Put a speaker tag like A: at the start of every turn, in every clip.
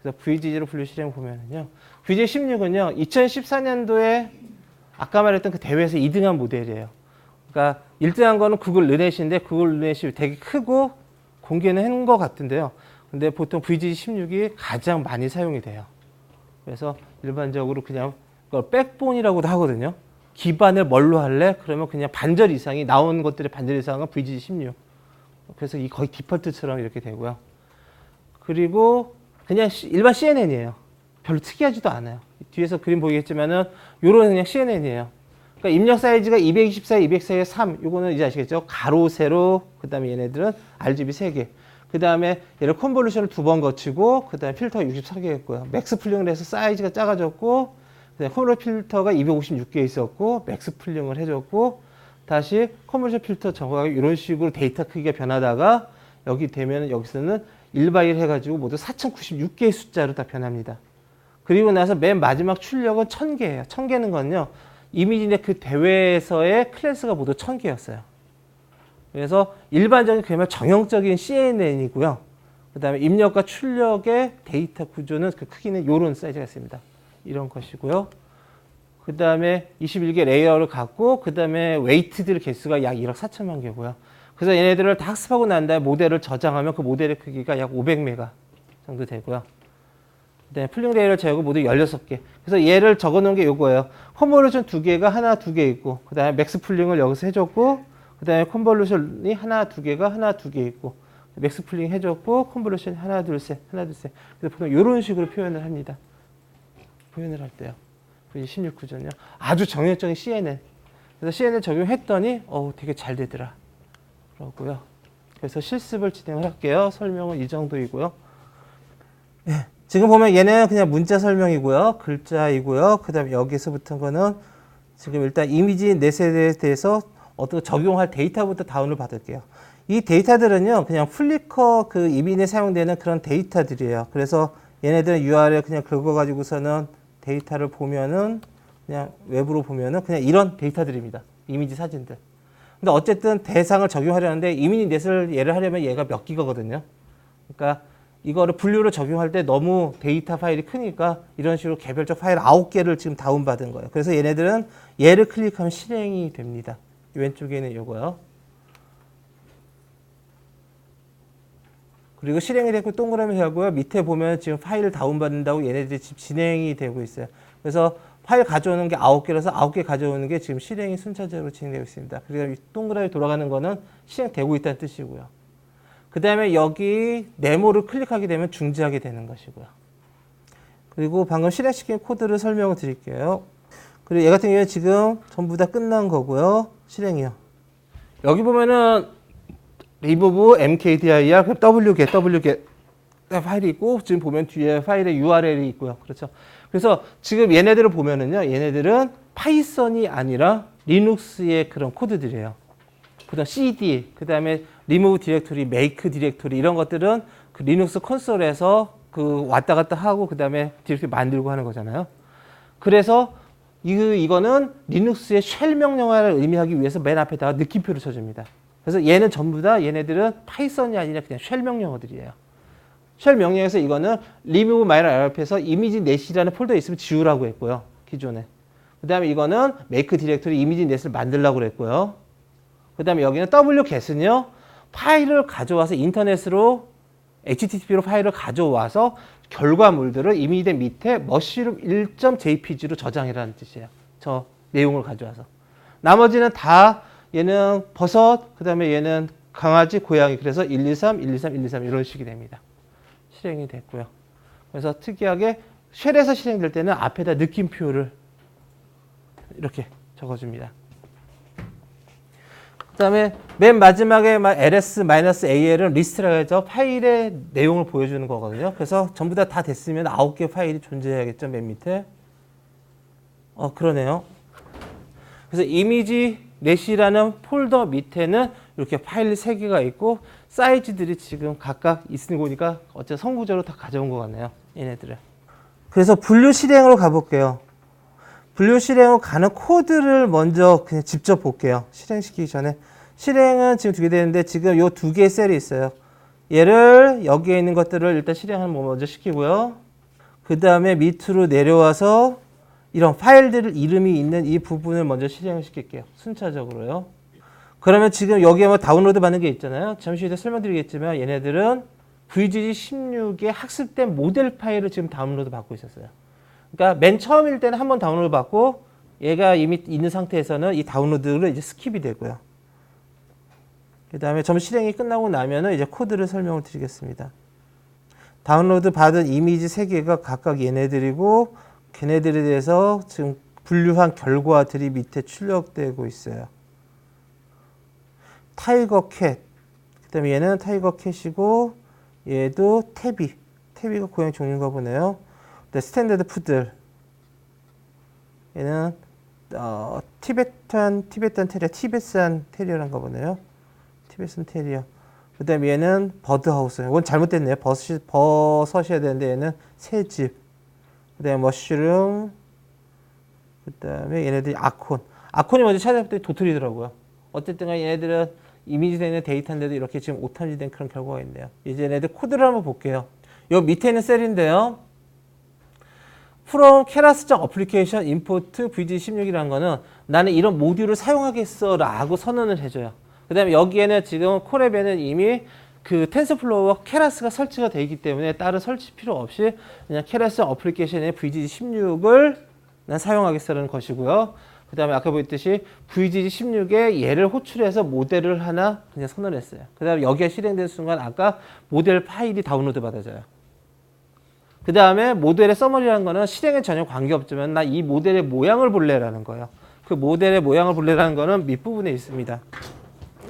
A: 그래서 VGG로 분류 실행 보면은요. VG16은요. 2014년도에 아까 말했던 그 대회에서 2등한 모델이에요. 그러니까 1등한 거는 구글 르넷인데 구글 르넷이 되게 크고 공개는 한 것 같은데요. 근데 보통 VG16이 가장 많이 사용이 돼요. 그래서 일반적으로 그냥 그걸 백본이라고도 하거든요. 기반을 뭘로 할래? 그러면 그냥 반절 이상이 나온 것들의 반절 이상은 VG16. 그래서 이 거의 디폴트처럼 이렇게 되고요. 그리고 그냥 일반 CNN이에요. 별로 특이하지도 않아요. 뒤에서 그림 보이겠지만은 요런 그냥 CNN이에요. 그러니까 입력 사이즈가 224, 204에 3. 요거는 이제 아시겠죠? 가로, 세로. 그다음에 얘네들은 RGB 3개. 그다음에 얘를 컨볼루션을 2번 거치고 그다음에 필터가 64개 했고요. 맥스 풀링을 해서 사이즈가 작아졌고 그다음에 컬러 필터가 256개 있었고 맥스 풀링을 해줬고 다시 컨볼루션 필터 정확하게 이런 식으로 데이터 크기가 변하다가 여기 되면 여기서는 1by1 해가지고 모두 4096개의 숫자로 다 변합니다. 그리고 나서 맨 마지막 출력은 1000개예요. 1000개는 건요. 이미지의 그 대회에서의 클래스가 모두 1000개였어요. 그래서 일반적인 그야말로 정형적인 CNN이고요. 그 다음에 입력과 출력의 데이터 구조는 그 크기는 이런 사이즈가 있습니다. 이런 것이고요. 그 다음에 21개 레이어를 갖고 그 다음에 웨이트들 개수가 약 1억 4천만 개고요. 그래서 얘네들을 다 학습하고 난 다음에 모델을 저장하면 그 모델의 크기가 약 500메가 정도 되고요. 네, 풀링 레이어를 제외하고 모두 16개. 그래서 얘를 적어 놓은 게 요거예요. 컨볼루션 2개가 하나, 2개 있고, 그 다음에 맥스 풀링을 여기서 해줬고, 그 다음에 컨볼루션이 하나, 2개가 하나, 2개 있고, 맥스 풀링 해줬고, 컨볼루션이 하나, 둘, 셋, 하나, 둘, 셋. 그래서 보통 이런 식으로 표현을 합니다. 표현을 할 때요. 16 구조는요. 아주 정형적인 CNN. 그래서 CNN 적용했더니, 되게 잘 되더라. 그러고요. 그래서 실습을 진행을 할게요. 설명은 이 정도이고요. 예. 지금 보면 얘는 그냥 문자 설명이고요. 글자이고요. 그 다음에 여기서부터 거는 지금 일단 이미지 넷에 대해서 어떻게 적용할 데이터부터 다운을 받을게요. 이 데이터들은요, 그냥 플리커 그 이미지에 사용되는 그런 데이터들이에요. 그래서 얘네들은 URL 그냥 긁어가지고서는 데이터를 보면은 그냥 외부로 보면은 그냥 이런 데이터들입니다. 이미지 사진들. 근데 어쨌든 대상을 적용하려는데 이미지 넷을 예를 하려면 얘가 몇 기가거든요. 그러니까 이거를 분류를 적용할 때 너무 데이터 파일이 크니까 이런 식으로 개별적 파일 9개를 지금 다운받은 거예요. 그래서 얘네들은 얘를 클릭하면 실행이 됩니다. 왼쪽에는 이거요. 그리고 실행이 됐고 동그라미 하고요. 밑에 보면 지금 파일을 다운받는다고 얘네들이 지금 진행이 되고 있어요. 그래서 파일 가져오는 게 9개라서 9개 가져오는 게 지금 실행이 순차적으로 진행되고 있습니다. 그래서 동그라미 돌아가는 거는 실행되고 있다는 뜻이고요. 그 다음에 여기 네모를 클릭하게 되면 중지하게 되는 것이고요. 그리고 방금 실행시킨 코드를 설명을 드릴게요. 그리고 얘 같은 경우에 지금 전부 다 끝난 거고요. 실행이요. 여기 보면은 remove mkdir wget 파일이 있고 지금 보면 뒤에 파일에 URL이 있고요. 그렇죠. 그래서 지금 얘네들을 보면은요. 얘네들은 파이썬이 아니라 리눅스의 그런 코드들이에요. 그다음 cd, 그다음에 remove 디렉토리, make 디렉토리 이런 것들은 그 리눅스 콘솔에서 그 왔다 갔다 하고 그다음에 디렉토리 만들고 하는 거잖아요. 그래서 이거는 리눅스의 쉘 명령어를 의미하기 위해서 맨 앞에다가 느낌표를 쳐줍니다. 그래서 얘는 전부 다 얘네들은 파이썬이 아니라 그냥 쉘 명령어들이에요. 쉘 명령에서 이거는 remove -rf에서 이미지 넷이라는 폴더에 있으면 지우라고 했고요. 기존에. 그다음에 이거는 make 디렉토리 이미지 넷을 만들라고 그랬고요. 그다음에 여기는 wget은요. 파일을 가져와서 인터넷으로 HTTP로 파일을 가져와서 결과물들을 이미지 밑에 mushroom 1.jpg로 저장해라는 뜻이에요. 저 내용을 가져와서. 나머지는 다 얘는 버섯, 그 다음에 얘는 강아지, 고양이. 그래서 123, 123, 123 이런 식이 됩니다. 실행이 됐고요. 그래서 특이하게 쉘에서 실행될 때는 앞에다 느낌표를 이렇게 적어줍니다. 그 다음에 맨 마지막에 ls-al은 리스트라고 해서 파일의 내용을 보여주는 거거든요. 그래서 전부 다 됐으면 9개 파일이 존재해야겠죠. 맨 밑에. 그러네요. 그래서 이미지 넷이라는 폴더 밑에는 이렇게 파일 3개가 있고 사이즈들이 지금 각각 있으니 보니까 어째 선구조로 다 가져온 것 같네요. 얘네들은. 그래서 분류 실행으로 가볼게요. 분류 실행으로 가는 코드를 먼저 그냥 직접 볼게요. 실행시키기 전에. 실행은 지금 2개 되는데 지금 요 2개의 셀이 있어요. 얘를 여기에 있는 것들을 일단 실행을 먼저 시키고요. 그 다음에 밑으로 내려와서 이런 파일들 이름이 있는 이 부분을 먼저 실행시킬게요. 순차적으로요. 그러면 지금 여기에 뭐 다운로드 받는 게 있잖아요. 잠시 후에 설명드리겠지만 얘네들은 VGG16의 학습된 모델 파일을 지금 다운로드 받고 있었어요. 그러니까 맨 처음일 때는 한번 다운로드 받고 얘가 이미 있는 상태에서는 이 다운로드를 이제 스킵이 되고요. 그 다음에 점 실행이 끝나고 나면은 이제 코드를 설명을 드리겠습니다. 다운로드 받은 이미지 3개가 각각 얘네들이고 걔네들에 대해서 지금 분류한 결과들이 밑에 출력되고 있어요. 타이거 캣, 그 다음에 얘는 타이거 캣이고 얘도 태비가 고양 종류인가 보네요. 스탠다드 푸들, 얘는 티베탄 테리어, 티베산 테리어란가 보네요. 티베산 테리어. 그 다음에 얘는 버드하우스. 이건 잘못됐네요. 버섯이어야 되는데 얘는 새집. 그 다음에 머쉬룸. 그 다음에 얘네들이 아콘이 먼저 찾아봤더니 도토리더라고요. 어쨌든 얘네들은 이미지에 있는 데이터인데도 이렇게 지금 오탐지된 그런 결과가 있네요. 이제 얘네들 코드를 한번 볼게요. 요 밑에 있는 셀인데요. from keras application import VG16이라는 거는 나는 이런 모듈을 사용하겠어 라고 선언을 해줘요. 그 다음에 여기에는 지금 콜앱에는 이미 그 텐서플로우와 케라스가 설치가 되어 있기 때문에 따로 설치 필요 없이 그냥 케라스 어플리케이션의 VGG16을 난 사용하겠어라는 것이고요. 그 다음에 아까 보였듯이 VGG16에 얘를 호출해서 모델을 하나 그냥 선언했어요. 그 다음에 여기에 실행된 순간 아까 모델 파일이 다운로드 받아져요. 그 다음에 모델의 서머리라는 거는 실행에 전혀 관계없지만 나 이 모델의 모양을 볼래라는 거예요. 그 모델의 모양을 볼래라는 거는 밑부분에 있습니다.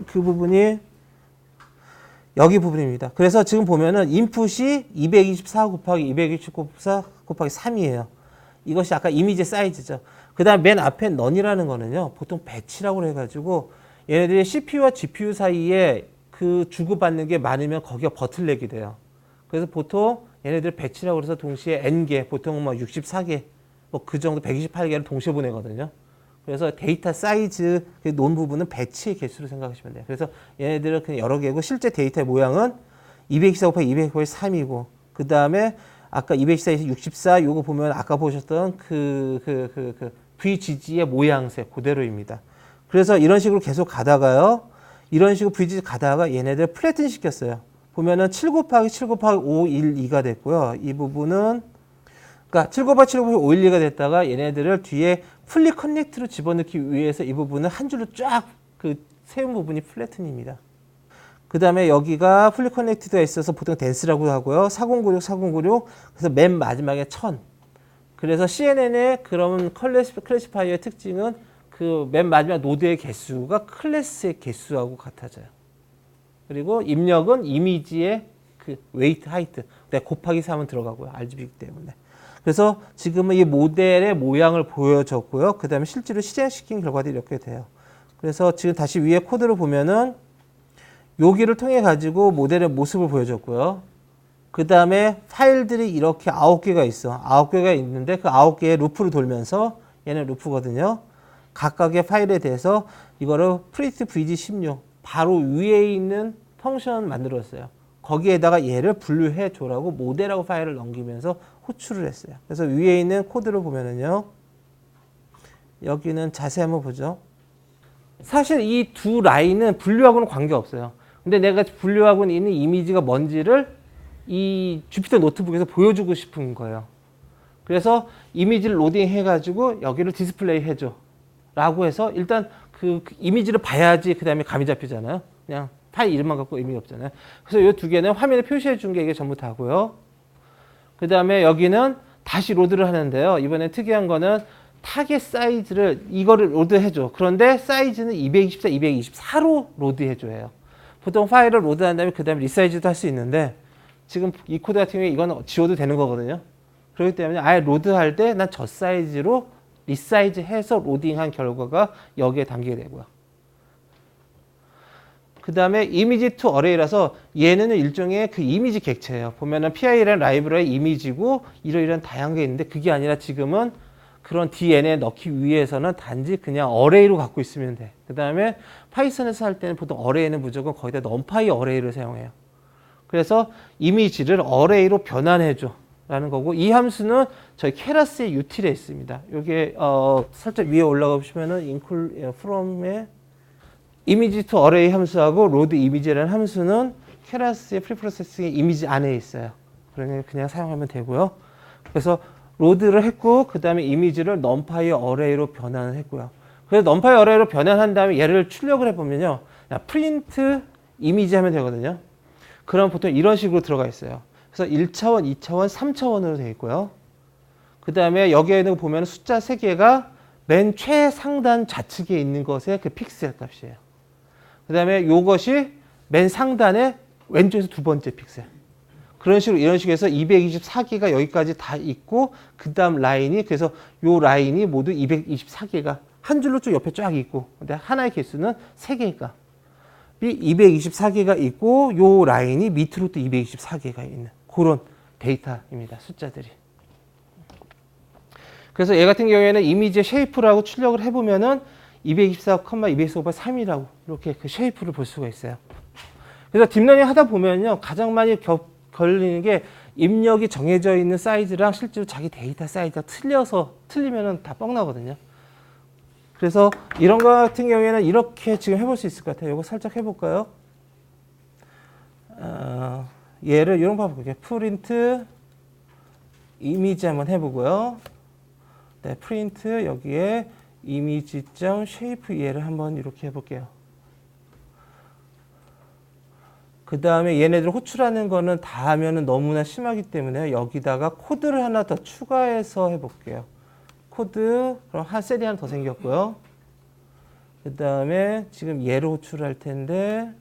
A: 그 부분이 여기 부분입니다. 그래서 지금 보면은 인풋이 224 곱하기 224 곱하기 3이에요. 이것이 아까 이미지 사이즈죠. 그 다음 맨 앞에 넌이라는 거는요. 보통 배치라고 해가지고 얘네들이 CPU와 GPU 사이에 그 주고받는 게 많으면 거기가 버틀렉이 돼요. 그래서 보통 얘네들 배치라고 해서 동시에 N개, 보통 뭐 64개, 뭐 그 정도 128개를 동시에 보내거든요. 그래서 데이터 사이즈 논 부분은 배치의 개수로 생각하시면 돼요. 그래서 얘네들은 그냥 여러 개고 실제 데이터의 모양은 224 곱하기 200 곱하기 3이고 그 다음에 아까 224에서 64 요거 보면 아까 보셨던 그 VGG의 모양새 그대로입니다. 그래서 이런 식으로 계속 가다가요. 이런 식으로 VGG 가다가 얘네들 플래튼 시켰어요. 보면은 7 곱하기 7 곱하기 512가 됐고요. 이 부분은 그러니까 7 곱하기 7 곱하기 512가 됐다가 얘네들을 뒤에 풀리 커넥트로 집어넣기 위해서 이 부분을 한 줄로 쫙 그 세운 부분이 플래튼입니다. 그 다음에 여기가 풀리 커넥트가 있어서 보통 댄스라고 하고요. 4096, 4096. 그래서 맨 마지막에 1000. 그래서 CNN의 그런 클래시파이어의 특징은 그 맨 마지막 노드의 개수가 클래스의 개수하고 같아져요. 그리고 입력은 이미지의 그 웨이트, 하이트. 곱하기 3은 들어가고요. RGB이기 때문에. 그래서 지금은 이 모델의 모양을 보여줬고요. 그 다음에 실제로 실행시킨 결과들이 이렇게 돼요. 그래서 지금 다시 위에 코드를 보면은 여기를 통해 가지고 모델의 모습을 보여줬고요. 그 다음에 파일들이 이렇게 9개가 있어. 9개가 있는데 그 9개의 루프를 돌면서 얘는 루프거든요. 각각의 파일에 대해서 이거를 print vg16 바로 위에 있는 펑션 만들었어요. 거기에다가 얘를 분류해 줘라고 모델하고 파일을 넘기면서 호출을 했어요. 그래서 위에 있는 코드를 보면은요. 여기는 자세히 한번 보죠. 사실 이 두 라인은 분류하고는 관계없어요. 근데 내가 분류하고 있는 이미지가 뭔지를 이 주피터 노트북에서 보여주고 싶은 거예요. 그래서 이미지를 로딩해가지고 여기를 디스플레이 해줘. 라고 해서 일단 그 이미지를 봐야지 그 다음에 감이 잡히잖아요. 그냥 파일 이름만 갖고 의미가 없잖아요. 그래서 이 두 개는 화면에 표시해 준 게 이게 전부 다고요. 그 다음에 여기는 다시 로드를 하는데요. 이번에 특이한 거는 타겟 사이즈를 이거를 로드해줘. 그런데 사이즈는 224, 224로 로드해줘요. 보통 파일을 로드한 다음에 그 다음에 리사이즈도 할 수 있는데 지금 이 코드 같은 경우에 이건 지워도 되는 거거든요. 그렇기 때문에 아예 로드할 때 난 저 사이즈로 리사이즈 해서 로딩한 결과가 여기에 담기게 되고요. 그 다음에 이미지 투 어레이라서 얘는 일종의 그 이미지 객체예요. 보면은 PI라는 라이브러리 이미지고 이러이러한 다양한 게 있는데 그게 아니라 지금은 그런 DNA에 넣기 위해서는 단지 그냥 어레이로 갖고 있으면 돼. 그 다음에 파이썬에서 할 때는 보통 어레이는 무조건 거기다 넘파이 어레이를 사용해요. 그래서 이미지를 어레이로 변환해줘. 라는 거고, 이 함수는 저희 케라스의 util에 있습니다. 이게 살짝 위에 올라가 보시면은 include from의 이미지 to array 함수하고 load image라는 함수는 케라스의 프리프로세싱의 이미지 안에 있어요. 그러니 그냥 사용하면 되고요. 그래서 로드를 했고, 그 다음에 이미지를 numpy array로 변환을 했고요. 그래서 numpy array로 변환한 다음에 얘를 출력을 해보면요, print 이미지 하면 되거든요. 그럼 보통 이런 식으로 들어가 있어요. 그래서 1차원, 2차원, 3차원으로 되어 있고요. 그 다음에 여기에 있는 거 보면 숫자 3개가 맨 최상단 좌측에 있는 것의 그 픽셀 값이에요. 그 다음에 이것이 맨 상단의 왼쪽에서 두 번째 픽셀. 그런 식으로, 이런 식으로 해서 224개가 여기까지 다 있고, 그 다음 라인이, 그래서 요 라인이 모두 224개가 한 줄로 쭉 옆에 쫙 있고, 근데 하나의 개수는 3개니까 224개가 있고, 요 라인이 밑으로 또 224개가 있는 그런 데이터입니다. 숫자들이. 그래서 얘 같은 경우에는 이미지의 쉐이프라고 출력을 해보면은 224,224/3이라고 이렇게 그 쉐이프를 볼 수가 있어요. 그래서 딥러닝 하다 보면요, 가장 많이 걸리는 게 입력이 정해져 있는 사이즈랑 실제로 자기 데이터 사이즈가 틀리면은 다 뻥 나거든요. 그래서 이런 거 같은 경우에는 이렇게 지금 해볼 수 있을 것 같아요. 이거 살짝 해볼까요? 얘를 이런 거 해볼게요. 프린트 이미지 한번 해보고요. 네, 프린트 여기에 이미지.shape 얘를 한번 이렇게 해볼게요. 그 다음에 얘네들 호출하는 거는 다 하면은 너무나 심하기 때문에 여기다가 코드를 하나 더 추가해서 해볼게요. 코드, 그럼 한 셀이 하나 더 생겼고요. 그 다음에 지금 얘를 호출할 텐데,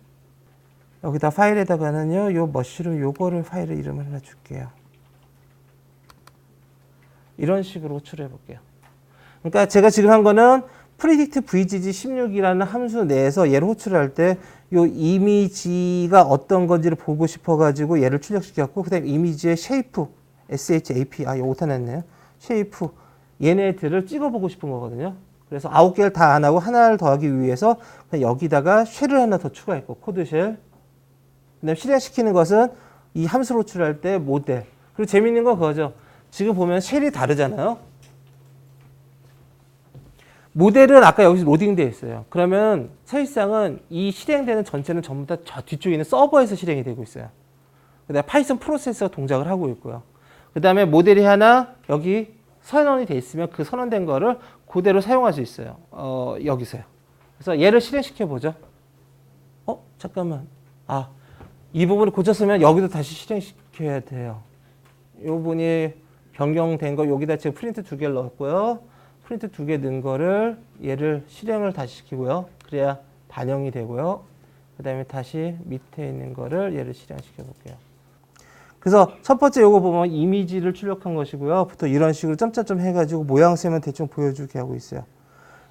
A: 여기다 파일에다가는요, 요 머쉬룸 요거를 파일 이름을 하나 줄게요. 이런 식으로 호출해 볼게요. 그러니까 제가 지금 한 거는 predict vgg 16이라는 함수 내에서 얘를 호출할 때 요 이미지가 어떤 건지를 보고 싶어 가지고 얘를 출력시켰고, 그다음에 이미지의 shape, shap, 이거 오타냈네요. shape 얘네들을 찍어보고 싶은 거거든요. 그래서 9개를 다 안 하고 하나를 더하기 위해서 그냥 여기다가 쉘을 하나 더 추가했고, 코드 쉘. 그다음에 실행시키는 것은 이 함수를 호출할 때 모델. 그리고 재밌는 건 그거죠. 지금 보면 쉘이 다르잖아요. 모델은 아까 여기서 로딩되어 있어요. 그러면 사실상은 이 실행되는 전체는 전부 다 저 뒤쪽에 있는 서버에서 실행이 되고 있어요. 그다음에 파이썬 프로세서가 동작을 하고 있고요. 그 다음에 모델이 하나 여기 선언이 돼 있으면 그 선언된 거를 그대로 사용할 수 있어요. 여기서요. 그래서 얘를 실행시켜 보죠. 잠깐만. 이 부분을 고쳤으면 여기도 다시 실행시켜야 돼요. 이 부분이 변경된 거 여기다 지금 프린트 2개를 넣었고요. 프린트 2개 넣은 거를 얘를 실행을 다시 시키고요. 그래야 반영이 되고요. 그 다음에 다시 밑에 있는 거를 얘를 실행시켜 볼게요. 그래서 첫 번째 요거 보면 이미지를 출력한 것이고요. 보통 이런 식으로 점점점 해가지고 모양새만 대충 보여주게 하고 있어요.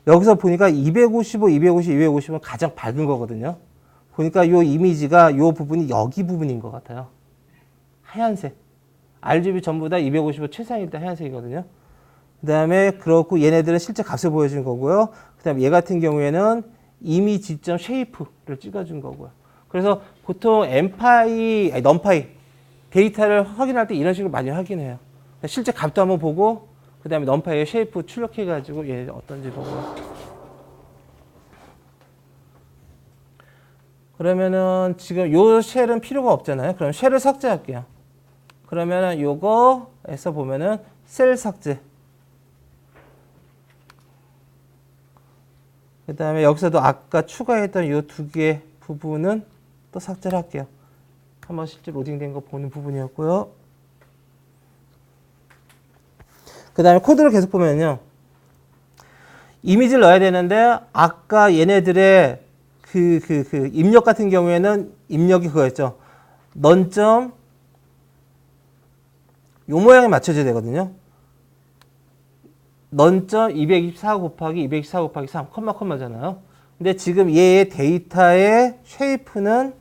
A: 여기서 보니까 255, 250, 250은 가장 밝은 거거든요. 보니까 요 이미지가 요 부분이 여기 부분인 것 같아요. 하얀색. RGB 전부 다 255 최상일 때 하얀색이거든요. 그 다음에 그렇고 얘네들은 실제 값을 보여준 거고요. 그 다음에 얘 같은 경우에는 image.shape를 찍어준 거고요. 그래서 보통 numpy 데이터를 확인할 때 이런 식으로 많이 확인해요. 실제 값도 한번 보고 그 다음에 numpy의 shape 출력해가지고 얘 어떤지 보고요. 그러면은 지금 요 쉘은 필요가 없잖아요. 그럼 쉘을 삭제할게요. 그러면은 요거에서 보면은 셀 삭제. 그 다음에 여기서도 아까 추가했던 요 두 개 부분은 또 삭제를 할게요. 한번 실제 로딩된 거 보는 부분이었고요. 그 다음에 코드를 계속 보면요. 이미지를 넣어야 되는데 아까 얘네들의 그 입력 같은 경우에는 입력이 그거였죠. 넌점 요 모양에 맞춰져야 되거든요. 넌점 224 곱하기 224 곱하기 3 컴마잖아요. 근데 지금 얘의 데이터의 쉐이프는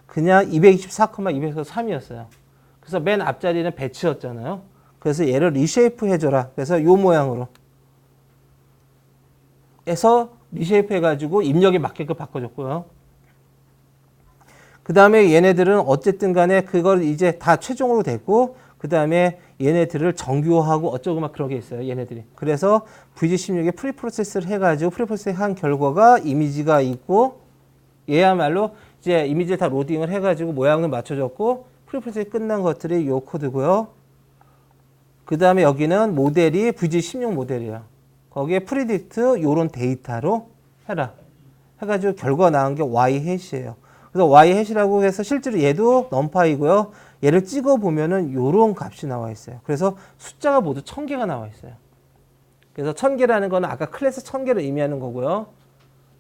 A: 그냥 224, 203이었어요. 그래서 맨 앞자리는 배치였잖아요. 그래서 얘를 리쉐이프 해줘라. 그래서 요 모양으로 해서 리쉐이프 해가지고 입력에 맞게끔 바꿔줬고요. 그 다음에 얘네들은 어쨌든 간에 그걸 이제 다 최종으로 됐고, 그 다음에 얘네들을 정교하고 어쩌고 막 그런 게 있어요. 얘네들이. 그래서 VG16에 프리프로세스를 해가지고 프리프로세스 한 결과가 이미지가 있고 얘야말로 이제 이미지를 다 로딩을 해가지고 모양을 맞춰줬고 프리프로세스 끝난 것들이 요 코드고요. 그 다음에 여기는 모델이 VG16 모델이에요. 거기에 프리딕트 요런 데이터로 해라. 해가지고 결과 나온 게 y 해시예요. 그래서 y 해시라고 해서 실제로 얘도 넘파이고요. 얘를 찍어 보면은 요런 값이 나와 있어요. 그래서 숫자가 모두 1000개가 나와 있어요. 그래서 1000개라는 거는 아까 클래스 1000개를 의미하는 거고요.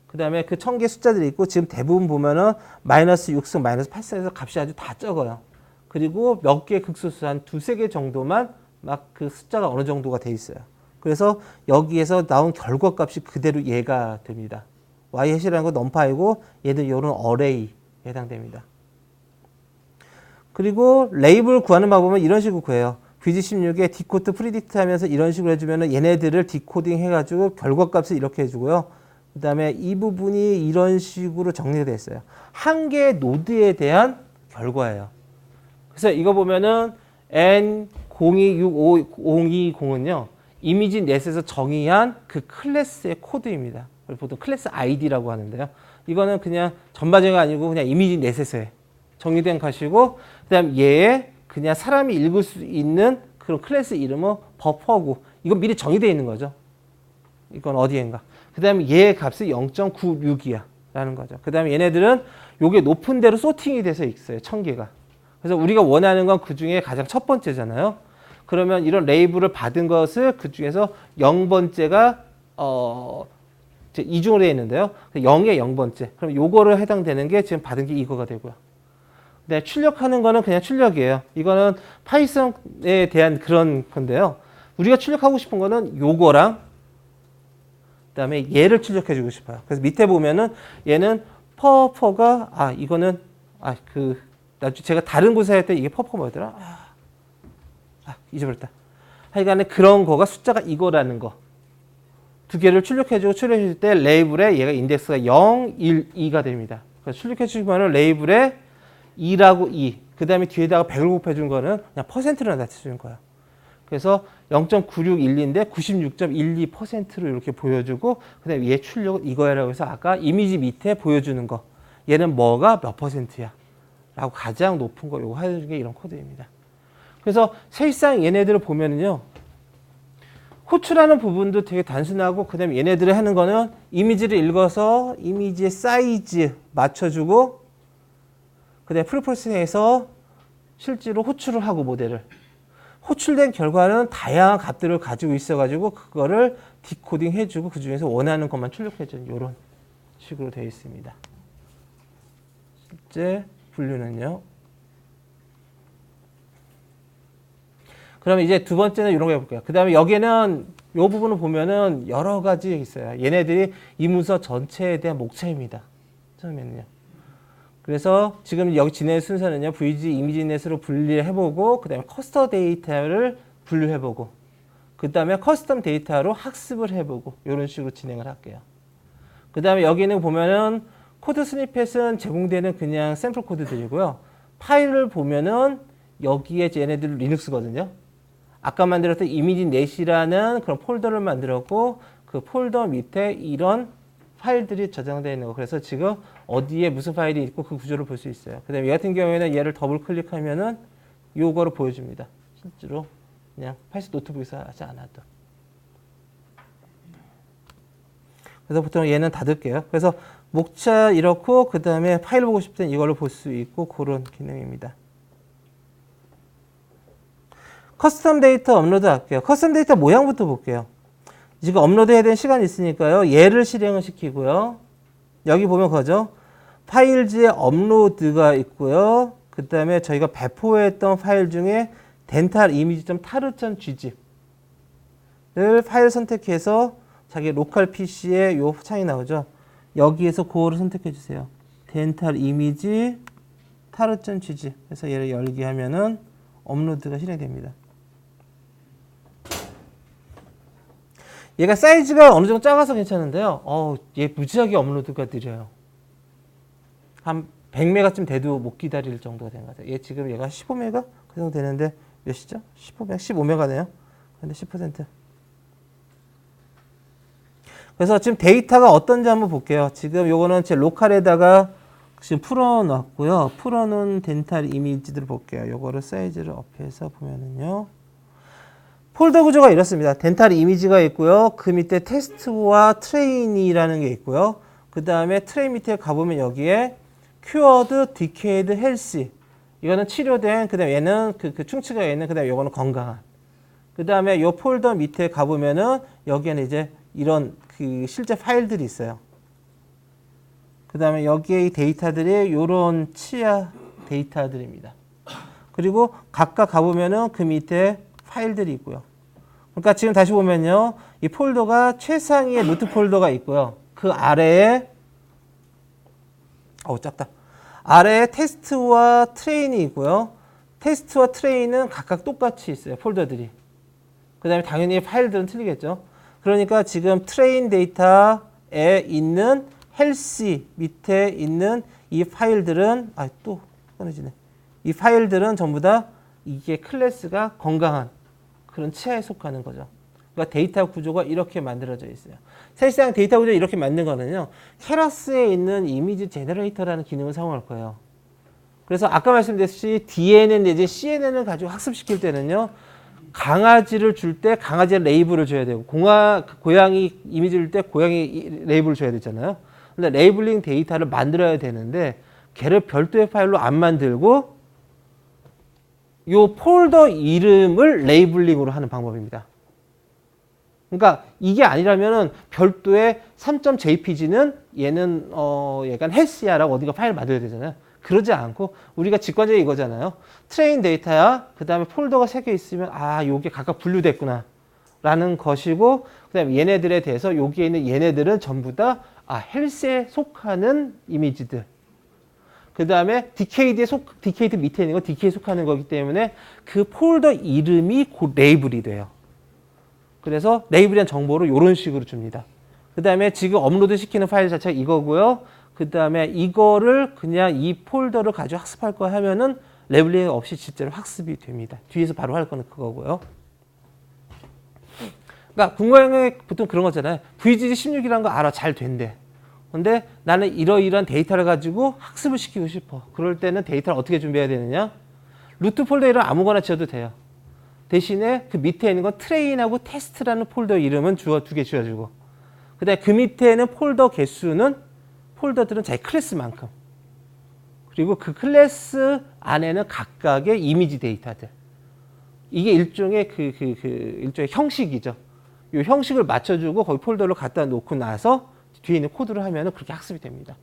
A: 그 다음에 그 1000개 숫자들이 있고 지금 대부분 보면은 마이너스 6승, 마이너스 8승에서 값이 아주 다 적어요. 그리고 몇 개 극소수 한 두세 개 정도만 막 그 숫자가 어느 정도가 돼 있어요. 그래서 여기에서 나온 결과 값이 그대로 얘가 됩니다. y 해시라는 건 넘파이고 얘는 이런 어레이에 해당됩니다. 그리고 레이블 구하는 방법은 이런 식으로 구해요. VG16에 디코드 프리딕트 하면서 이런 식으로 해주면 얘네들을 디코딩 해가지고 결과값을 이렇게 해주고요. 그 다음에 이 부분이 이런 식으로 정리가 되어 있어요. 한 개의 노드에 대한 결과예요. 그래서 이거 보면은 N026520은요. 이미지 넷에서 정의한 그 클래스의 코드입니다. 보통 클래스 아이디라고 하는데요. 이거는 그냥 전반적이 아니고 그냥 이미지 넷에서의 정의된 것이고 그다음 얘의 그냥 사람이 읽을 수 있는 그런 클래스 이름은 버퍼고 이건 미리 정의되어 있는 거죠. 이건 어디엔가. 그다음에 얘의 값이 0.96이야 라는 거죠. 그다음에 얘네들은 요게 높은 대로 소팅이 돼서 있어요. 1000개가. 그래서 우리가 원하는 건 그중에 가장 첫 번째잖아요. 그러면 이런 레이블을 받은 것을 그중에서 0번째가 이중으로 되어 있는데요. 0의 0번째. 그럼 요거를 해당되는 게 지금 받은 게 이거가 되고요. 네, 출력하는 거는 그냥 출력이에요. 이거는 파이썬에 대한 그런 건데요. 우리가 출력하고 싶은 거는 요거랑 그다음에 얘를 출력해 주고 싶어요. 그래서 밑에 보면은 얘는 퍼퍼가 이거는 제가 다른 곳에 할 때 이게 퍼퍼 뭐였더라? 잊어버렸다. 하여간에 그런 거가 숫자가 이거라는 거. 두 개를 출력해주고 출력해줄 때 레이블에 얘가 인덱스가 0, 1, 2가 됩니다. 그래서 출력해주면 레이블에 2라고 2. 그 다음에 뒤에다가 100을 곱해준 거는 그냥 퍼센트로 나타주는 거야. 그래서 0.9612인데 96.12%로 이렇게 보여주고 그 다음에 얘 출력은 이거야라고 해서 아까 이미지 밑에 보여주는 거. 얘는 뭐가 몇 퍼센트야. 라고 가장 높은 거 요거 해주는 게 이런 코드입니다. 그래서 사실상 얘네들을 보면은요. 호출하는 부분도 되게 단순하고 그 다음에 얘네들이 하는 거는 이미지를 읽어서 이미지의 사이즈 맞춰주고 그 다음에 프리프로세스에서 실제로 호출을 하고 모델을 호출된 결과는 다양한 값들을 가지고 있어가지고 그거를 디코딩 해주고 그 중에서 원하는 것만 출력해주는 이런 식으로 되어 있습니다. 실제 분류는요. 그럼 이제 두 번째는 이런 거 해볼게요. 그 다음에 여기에는 이 부분을 보면은 여러 가지 있어요. 얘네들이 이 문서 전체에 대한 목차입니다. 처음에는요. 그래서 지금 여기 진행 순서는요. VG 이미지넷으로 분리해보고 그 다음에 커스터 데이터를 분류해보고 그 다음에 커스텀 데이터로 학습을 해보고 이런 식으로 진행을 할게요. 그 다음에 여기는 보면은 코드 스니펫은 제공되는 그냥 샘플 코드들이고요. 파일을 보면은 여기에 얘네들 리눅스거든요. 아까 만들었던 이미지 넷이라는 그런 폴더를 만들었고 그 폴더 밑에 이런 파일들이 저장되어 있는 거. 그래서 지금 어디에 무슨 파일이 있고 그 구조를 볼 수 있어요. 그 다음에 얘 같은 경우에는 얘를 더블 클릭하면은 요거를 보여줍니다. 실제로 그냥 파이썬 노트북에서 하지 않아도. 그래서 보통 얘는 닫을게요. 그래서 목차 이렇고 그 다음에 파일 보고 싶을 땐 이걸로 볼 수 있고 그런 기능입니다. 커스텀 데이터 업로드 할게요. 커스텀 데이터 모양부터 볼게요. 지금 업로드 해야 되는 시간이 있으니까요. 얘를 실행을 시키고요. 여기 보면 그거죠. 파일즈에 업로드가 있고요. 그 다음에 저희가 배포했던 파일 중에 dental image.tar.gzip을 파일 선택해서 자기 로컬 PC에 요 창이 나오죠. 여기에서 그거를 선택해 주세요. dental image tar.gzip. 그래서 얘를 열기 하면은 업로드가 실행됩니다. 얘가 사이즈가 어느 정도 작아서 괜찮은데요. 얘 무지하게 업로드가 느려요. 한 100메가쯤 돼도 못 기다릴 정도가 되는 것 같아요. 얘 지금 얘가 15메가? 그 정도 되는데 몇이죠? 15메가네요. 근데 10%. 그래서 지금 데이터가 어떤지 한번 볼게요. 지금 요거는 제 로컬에다가 지금 풀어놨고요. 풀어놓은 덴탈 이미지들을 볼게요. 요거를 사이즈를 업해서 보면은요. 폴더 구조가 이렇습니다. 덴탈 이미지가 있고요. 그 밑에 테스트와 트레인이라는 게 있고요. 그 다음에 트레인 밑에 가보면 여기에 큐어드, 디케이드, 헬시. 이거는 치료된, 그 다음에 얘는 그 충치가 있는, 그 다음에 요거는 건강한. 그 다음에 요 폴더 밑에 가보면은 여기에는 이제 이런 그 실제 파일들이 있어요. 그 다음에 여기에 이 데이터들이 요런 치아 데이터들입니다. 그리고 각각 가보면은 그 밑에 파일들이 있고요. 그러니까 지금 다시 보면요. 이 폴더가 최상위의 루트 폴더가 있고요. 그 아래에, 작다. 아래에 테스트와 트레인이 있고요. 테스트와 트레인은 각각 똑같이 있어요. 폴더들이. 그 다음에 당연히 파일들은 틀리겠죠. 그러니까 지금 트레인 데이터에 있는 헬시 밑에 있는 이 파일들은 또 끊어지네. 이 파일들은 전부 다 이게 클래스가 건강한 그런 치아에 속하는 거죠. 그러니까 데이터 구조가 이렇게 만들어져 있어요. 사실상 데이터 구조 이렇게 만든 거는요. 케라스에 있는 이미지 제너레이터라는 기능을 사용할 거예요. 그래서 아까 말씀드렸듯이 DNN 내지 CNN을 가지고 학습시킬 때는요. 강아지를 줄 때 강아지의 레이블을 줘야 되고 고양이 이미지를 줄 때 고양이 레이블을 줘야 되잖아요. 근데 레이블링 데이터를 만들어야 되는데 걔를 별도의 파일로 안 만들고 요 폴더 이름을 레이블링으로 하는 방법입니다. 그러니까 이게 아니라면은 별도의 3.jpg는 얘는 약간 헬시야라고 어딘가 파일 만들어야 되잖아요. 그러지 않고 우리가 직관적인 이거잖아요. 트레인 데이터야. 그 다음에 폴더가 3개 있으면 요게 각각 분류됐구나 라는 것이고 그 다음에 얘네들에 대해서 여기에 있는 얘네들은 전부 다 헬스에 속하는 이미지들. 그 다음에 디케이드 밑에 있는 거 디케이에 속하는 거기 때문에 그 폴더 이름이 그 레이블이 돼요. 그래서 레이블이란 정보를 이런 식으로 줍니다. 그 다음에 지금 업로드 시키는 파일 자체가 이거고요. 그 다음에 이거를 그냥 이 폴더를 가지고 학습할 거 하면은 레벨링 없이 실제로 학습이 됩니다. 뒤에서 바로 할 거는 그거고요. 그러니까 궁금한 보통 그런 거잖아요. VGG16이라는 거 알아. 잘 된대. 근데 나는 이러이러한 데이터를 가지고 학습을 시키고 싶어. 그럴 때는 데이터를 어떻게 준비해야 되느냐? 루트 폴더 이름 아무거나 지어도 돼요. 대신에 그 밑에 있는 건 트레인하고 테스트라는 폴더 이름은 두 개 지어주고 그 다음에 그 밑에는 폴더 개수는 폴더들은 자기 클래스만큼 그리고 그 클래스 안에는 각각의 이미지 데이터들 이게 일종의 일종의 형식이죠. 이 형식을 맞춰주고 거기 폴더를 갖다 놓고 나서 뒤에 있는 코드를 하면은 그렇게 학습이 됩니다.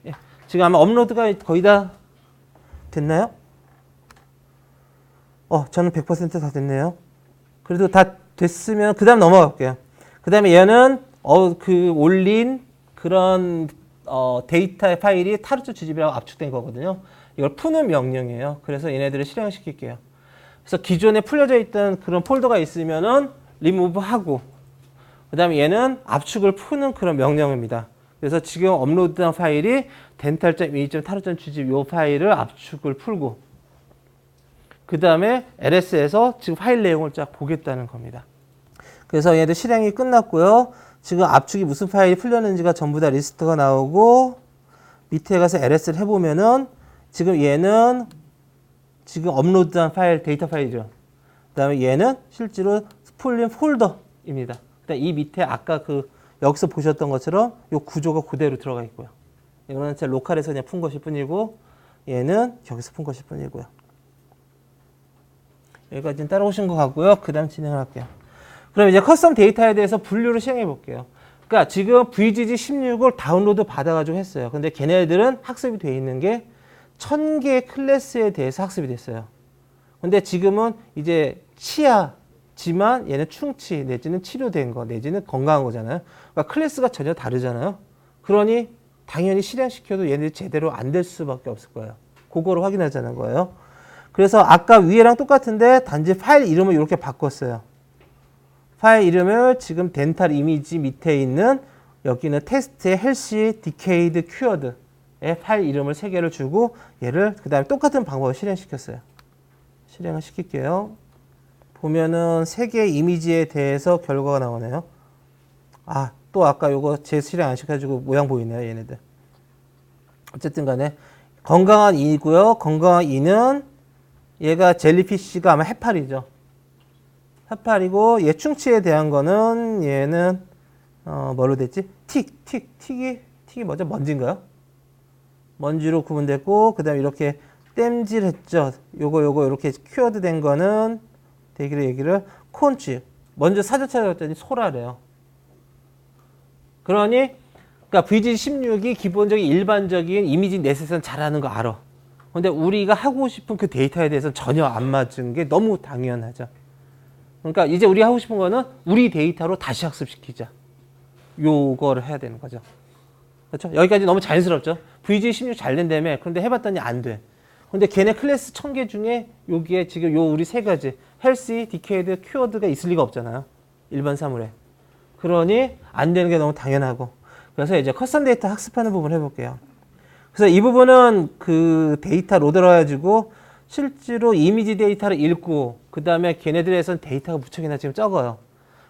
A: 예. 지금 아마 업로드가 거의 다 됐나요? 저는 100% 다 됐네요. 그래도 다 됐으면 그 다음 넘어갈게요. 그 다음에 얘는 올린 그런 데이터 파일이 타르트 주집이라고 압축된 거거든요. 이걸 푸는 명령이에요. 그래서 얘네들을 실행시킬게요. 그래서 기존에 풀려져 있던 그런 폴더가 있으면은 리무브 하고 그 다음에 얘는 압축을 푸는 그런 명령입니다. 그래서 지금 업로드한 파일이 dental.ini.taru.주집 이 파일을 압축을 풀고 그 다음에 LS에서 지금 파일 내용을 쫙 보겠다는 겁니다. 그래서 얘들 실행이 끝났고요. 지금 압축이 무슨 파일이 풀렸는지가 전부 다 리스트가 나오고 밑에 가서 LS를 해보면은 지금 얘는 지금 업로드한 파일, 데이터 파일이죠. 그 다음에 얘는 실제로 풀린 폴더입니다. 그다음 이 밑에 아까 여기서 보셨던 것처럼 이 구조가 그대로 들어가 있고요. 이거는 제 로컬에서 그냥 푼 것일 뿐이고 얘는 여기서 푼 것일 뿐이고요. 여기까지는 따라오신 것 같고요. 그 다음 진행을 할게요. 그럼 이제 커스텀 데이터에 대해서 분류를 시행해 볼게요. 그러니까 지금 VGG16을 다운로드 받아가지고 했어요. 근데 걔네들은 학습이 돼 있는 게 1000개의 클래스에 대해서 학습이 됐어요. 근데 지금은 이제 치아지만 얘는 충치 내지는 치료된 거 내지는 건강한 거잖아요. 그러니까 클래스가 전혀 다르잖아요. 그러니 당연히 실행시켜도 얘네들이 제대로 안 될 수밖에 없을 거예요. 그거를 확인하자는 거예요. 그래서 아까 위에랑 똑같은데 단지 파일 이름을 이렇게 바꿨어요. 파일 이름을 지금 덴탈 이미지 밑에 있는 여기는 테스트의 헬시, 디케이드, 큐어드의 파일 이름을 3개를 주고 얘를 그 다음에 똑같은 방법을 실행시켰어요. 실행을 시킬게요. 보면은 세 개의 이미지에 대해서 결과가 나오네요. 아, 또 아까 요거 제 실행 안 시켜가지고 모양 보이네요, 얘네들. 어쨌든 간에 건강한 이고요. 건강한 이는 얘가 젤리피쉬가 아마 해파리죠. 해파리고 얘 충치에 대한 거는 얘는 뭘로 됐지? 틱이 뭐죠? 먼지인가요? 먼지로 구분됐고 그다음에 이렇게 땜질했죠. 요거 이렇게 큐어드 된 거는 얘기를 콘치. 먼저 사전 찾아봤더니 소라래요. 그러니 그러니까 VG16이 기본적인 일반적인 이미지 넷에서는 잘하는 거 알아. 근데 우리가 하고 싶은 그 데이터에 대해서는 전혀 안 맞은 게 너무 당연하죠. 그러니까 이제 우리가 하고 싶은 거는 우리 데이터로 다시 학습시키자. 요거를 해야 되는 거죠. 그렇죠? 여기까지 너무 자연스럽죠? VG16 잘 된다며. 그런데 해봤더니 안 돼. 근데 걔네 클래스 1000개 중에 여기에 지금 요 우리 세 가지 헬시, 디케이드, 큐어드가 있을 리가 없잖아요. 일반 사물에. 그러니 안 되는 게 너무 당연하고. 그래서 이제 커스텀 데이터 학습하는 부분 해볼게요. 그래서 이 부분은 그 데이터 로더로 해가지고 실제로 이미지 데이터를 읽고 그 다음에 걔네들에서는 데이터가 무척이나 지금 적어요.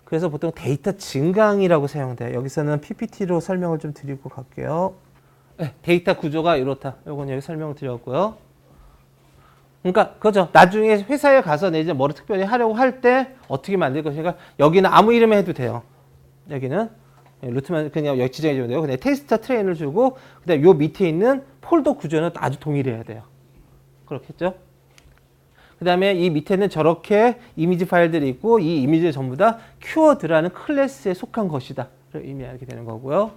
A: 그래서 보통 데이터 증강이라고 사용돼요. 여기서는 PPT로 설명을 좀 드리고 갈게요. 네, 데이터 구조가 이렇다. 이건 여기 설명을 드렸고요. 그러니까 그죠. 나중에 회사에 가서 이제 뭐를 특별히 하려고 할 때 어떻게 만들 것인가. 여기는 아무 이름에 해도 돼요. 여기는 루트만 그냥 여기 지정해 주면 돼요. 근데 테스트 트레인을 주고 그다음에 요 밑에 있는 폴더 구조는 아주 동일해야 돼요. 그렇겠죠? 그다음에 이 밑에는 저렇게 이미지 파일들이 있고 이 이미지는 전부 다 큐어드라는 클래스에 속한 것이다를 의미하게 되는 거고요.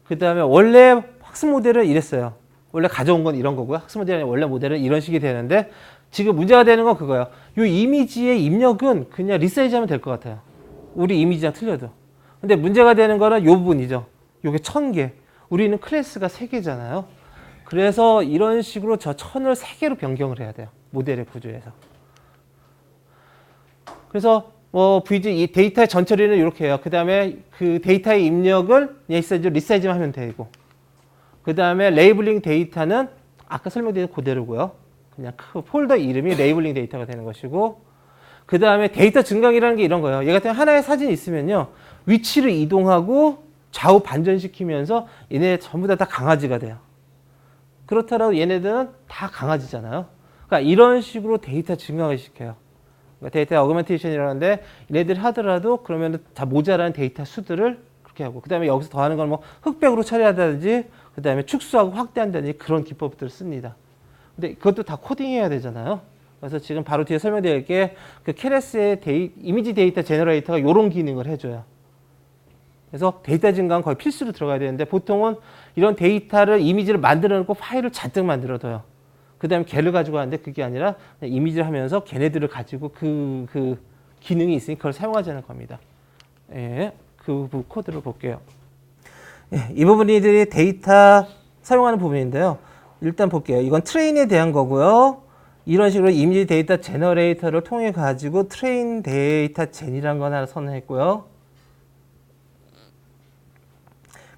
A: 그다음에 원래 학습 모델은 이랬어요. 원래 가져온 건 이런 거고요. 학습 모델의 원래 모델은 이런 식이 되는데 지금 문제가 되는 건 그거예요. 이 이미지의 입력은 그냥 리사이즈하면 될 것 같아요. 우리 이미지랑 틀려도. 근데 문제가 되는 거는 이 부분이죠. 요게 1000개. 우리는 클래스가 3개잖아요. 그래서 이런 식으로 저 1000을 3개로 변경을 해야 돼요. 모델의 구조에서. 그래서 뭐 VG 이 데이터의 전처리는 이렇게 해요. 그 다음에 그 데이터의 입력을 리사이즈만 하면 되고. 그 다음에 레이블링 데이터는 아까 설명드린 그대로고요. 그냥 폴더 이름이 레이블링 데이터가 되는 것이고. 그 다음에 데이터 증강이라는 게 이런 거예요. 얘 같은 하나의 사진이 있으면요. 위치를 이동하고 좌우 반전시키면서 얘네 전부 다 강아지가 돼요. 그렇더라도 얘네들은 다 강아지잖아요. 그러니까 이런 식으로 데이터 증강을 시켜요. 그러니까 데이터 어그멘테이션이라는데 얘네들이 하더라도 그러면 다 모자란 데이터 수들을 그렇게 하고 그 다음에 여기서 더하는 건 뭐 흑백으로 처리한다든지 그 다음에 축소하고 확대한다든지 그런 기법들을 씁니다. 근데 그것도 다 코딩해야 되잖아요. 그래서 지금 바로 뒤에 설명드릴게 그 케레스의 이미지 데이터 제너레이터가 이런 기능을 해줘요. 그래서 데이터 증강 거의 필수로 들어가야 되는데 보통은 이런 데이터를 이미지를 만들어 놓고 파일을 잔뜩 만들어 둬요. 그 다음에 걔를 가지고 하는데 그게 아니라 이미지를 하면서 걔네들을 가지고 그 기능이 있으니 그걸 사용하자는 겁니다. 예, 그 코드를 볼게요. 예, 이 부분이 데이터 사용하는 부분인데요. 일단 볼게요. 이건 트레인에 대한 거고요. 이런 식으로 이미지 데이터 제너레이터를 통해 가지고 트레인 데이터 젠이라는 거 하나 선언했고요.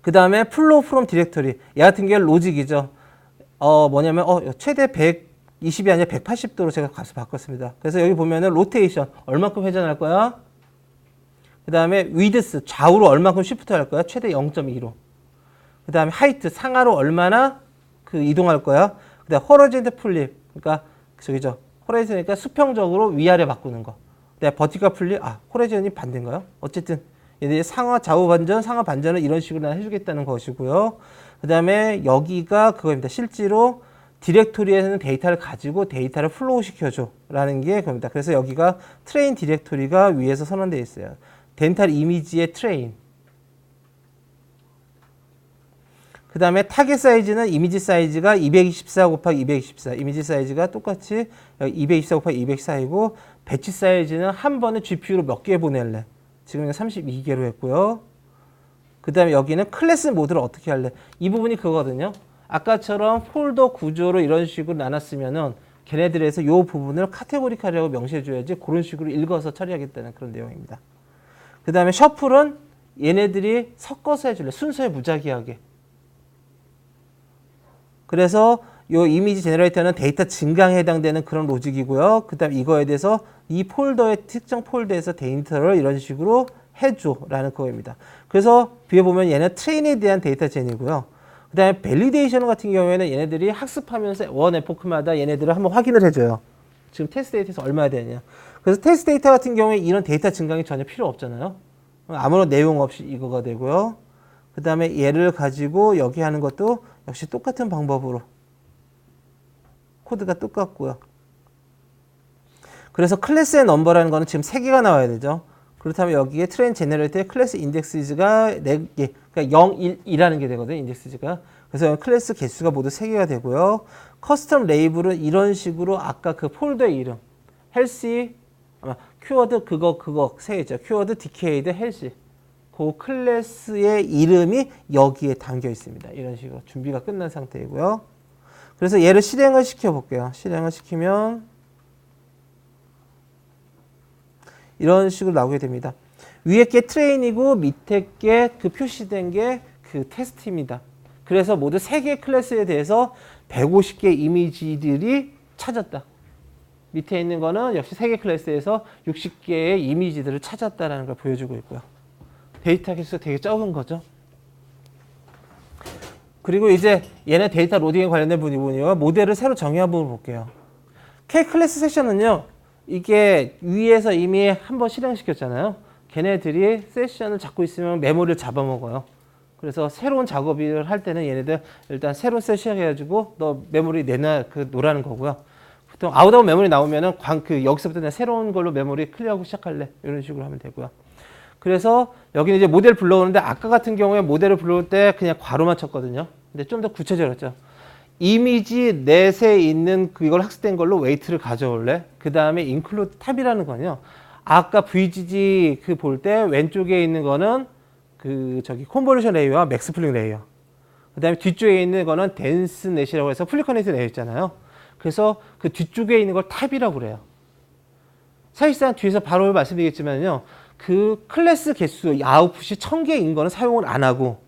A: 그 다음에 플로우 프롬 디렉터리. 얘 같은 경우는 로직이죠. 뭐냐면 최대 120이 아니라 180도로 제가 값을 바꿨습니다. 그래서 여기 보면은 로테이션 얼마큼 회전할 거야? 그 다음에 위드스 좌우로 얼마큼 시프트 할 거야? 최대 0.2로. 그 다음에 하이트 상하로 얼마나 이동할 거야? 그 다음에 호리존탈 플립. 그러니까 저기죠. 호리존이니까 수평적으로 위아래 바꾸는 거. 네, 버티컬 플립. 호리존이 반대인가요? 어쨌든 얘들이 상하 좌우 반전, 상하 반전을 이런 식으로 해주겠다는 것이고요. 그 다음에 여기가 그거입니다. 실제로 디렉토리에서는 데이터를 가지고 데이터를 플로우 시켜줘 라는 게 그겁니다. 그래서 여기가 트레인 디렉토리가 위에서 선언되어 있어요. 덴탈 이미지의 트레인. 그 다음에 타겟 사이즈는 이미지 사이즈가 224 곱하기 224. 이미지 사이즈가 똑같이 224 곱하기 224이고 배치 사이즈는 한 번에 GPU로 몇 개 보낼래? 지금 32개로 했고요. 그 다음에 여기는 클래스 모드를 어떻게 할래? 이 부분이 그거거든요. 아까처럼 폴더 구조로 이런 식으로 나눴으면은 걔네들에서 이 부분을 카테고리칼이라고 명시해줘야지 그런 식으로 읽어서 처리하겠다는 그런 내용입니다. 그 다음에 셔플은 얘네들이 섞어서 해줄래. 순서에 무작위하게. 그래서 요 이미지 제너레이터는 데이터 증강에 해당되는 그런 로직이고요. 그 다음 이거에 대해서 이 폴더의 특정 폴더에서 데이터를 이런 식으로 해줘라는 거입니다. 그래서 뒤에 보면 얘는 트레인에 대한 데이터 젠이고요. 그 다음에 밸리데이션 같은 경우에는 얘네들이 학습하면서 원 에포크마다 얘네들을 한번 확인을 해줘요. 지금 테스트 데이터에서 얼마나 되냐. 그래서 테스트 데이터 같은 경우에 이런 데이터 증강이 전혀 필요 없잖아요. 아무런 내용 없이 이거가 되고요. 그 다음에 얘를 가지고 여기 하는 것도 역시 똑같은 방법으로 코드가 똑같고요. 그래서 클래스의 넘버라는 거는 지금 3개가 나와야 되죠. 그렇다면 여기에 트레인 제너레이터의 클래스 인덱스가 4개, 그러니까 0, 1, 2라는 게 되거든요. 인덱스가. 그래서 클래스 개수가 모두 3개가 되고요. 커스텀 레이블은 이런 식으로 아까 그 폴더의 이름, 헬시, 큐어드 그거 3개죠. 큐어드, 디케이드, 헬시. 그 클래스의 이름이 여기에 담겨 있습니다. 이런 식으로 준비가 끝난 상태이고요. 그래서 얘를 실행을 시켜 볼게요. 실행을 시키면 이런 식으로 나오게 됩니다. 위에 게 트레인이고 밑에 게 그 표시된 게 그 테스트입니다. 그래서 모두 3개의 클래스에 대해서 150개 이미지들이 찾았다. 밑에 있는 거는 역시 3개 클래스에서 60개의 이미지들을 찾았다라는 걸 보여주고 있고요. 데이터 개수가 되게 적은 거죠. 그리고 이제 얘네 데이터 로딩에 관련된 부분이고요. 모델을 새로 정의한 부분을 볼게요. K 클래스 세션은요. 이게 위에서 이미 한번 실행시켰잖아요. 걔네들이 세션을 잡고 있으면 메모리를 잡아먹어요. 그래서 새로운 작업을 할 때는 얘네들 일단 새로운 세션 해가지고 너 메모리 내놔 놓으라는 거고요. 보통 아웃 오브 메모리 나오면은 여기서부터 내가 새로운 걸로 메모리 클리어하고 시작할래. 이런 식으로 하면 되고요. 그래서 여기는 이제 모델 불러오는데 아까 같은 경우에 모델을 불러올 때 그냥 괄호만 쳤거든요. 근데 좀 더 구체적이었죠. 이미지 넷에 있는 이걸 학습된 걸로 웨이트를 가져올래? 그 다음에 include tab이라는 거는요. 아까 VGG 볼 때 왼쪽에 있는 거는 컨볼루션 레이어와 맥스플링 레이어. 그 다음에 뒤쪽에 있는 거는 덴스 넷이라고 해서 플리커네이트 레이어 있잖아요. 그래서 그 뒤쪽에 있는 걸 탑이라고 그래요. 사실상 뒤에서 바로 말씀드리겠지만요. 그 클래스 개수 아웃풋이 1000개인 거는 사용을 안 하고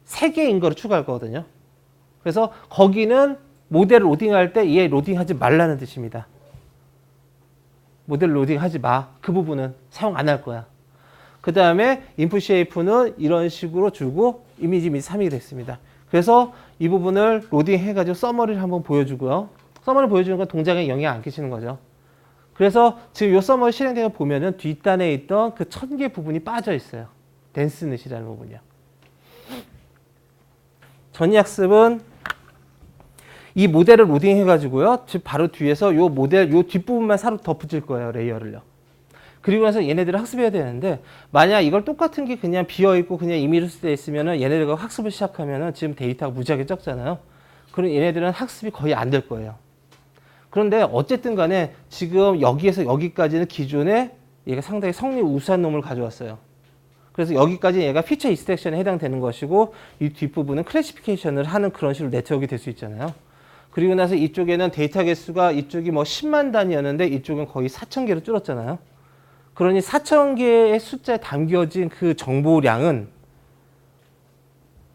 A: 3개인 거를 추가할 거거든요. 그래서 거기는 모델 로딩할 때 얘 로딩하지 말라는 뜻입니다. 모델 로딩하지 마. 그 부분은 사용 안 할 거야. 그 다음에 input shape는 이런 식으로 주고 이미지 3이 됐습니다. 그래서 이 부분을 로딩해가지고 서머리를 한번 보여주고요. 서머리 보여주는 건 동작에 영향 안 끼치는 거죠. 그래서 지금 이 서머리 실행되는 거 보면은 뒷단에 있던 그 1000개 부분이 빠져 있어요. 댄스넷이라는 부분이요. 전이학습은 이 모델을 로딩해가지고요. 즉 바로 뒤에서 요 모델 요 뒷부분만 새로 덧붙일 거예요. 레이어를요. 그리고 나서 얘네들을 학습해야 되는데 만약 이걸 똑같은 게 그냥 비어있고 그냥 이미지 돼 있으면은 얘네들과 학습을 시작하면은 지금 데이터가 무지하게 적잖아요. 그럼 얘네들은 학습이 거의 안 될 거예요. 그런데 어쨌든 간에 지금 여기에서 여기까지는 기존에 얘가 상당히 성립 우수한 놈을 가져왔어요. 그래서 여기까지 얘가 피처 익스트랙션에 해당되는 것이고 이 뒷부분은 클래시피케이션을 하는 그런 식으로 네트워크가 될 수 있잖아요. 그리고 나서 이쪽에는 데이터 개수가 이쪽이 뭐 10만 단위였는데 이쪽은 거의 4,000개로 줄었잖아요. 그러니 4,000개의 숫자에 담겨진 그 정보량은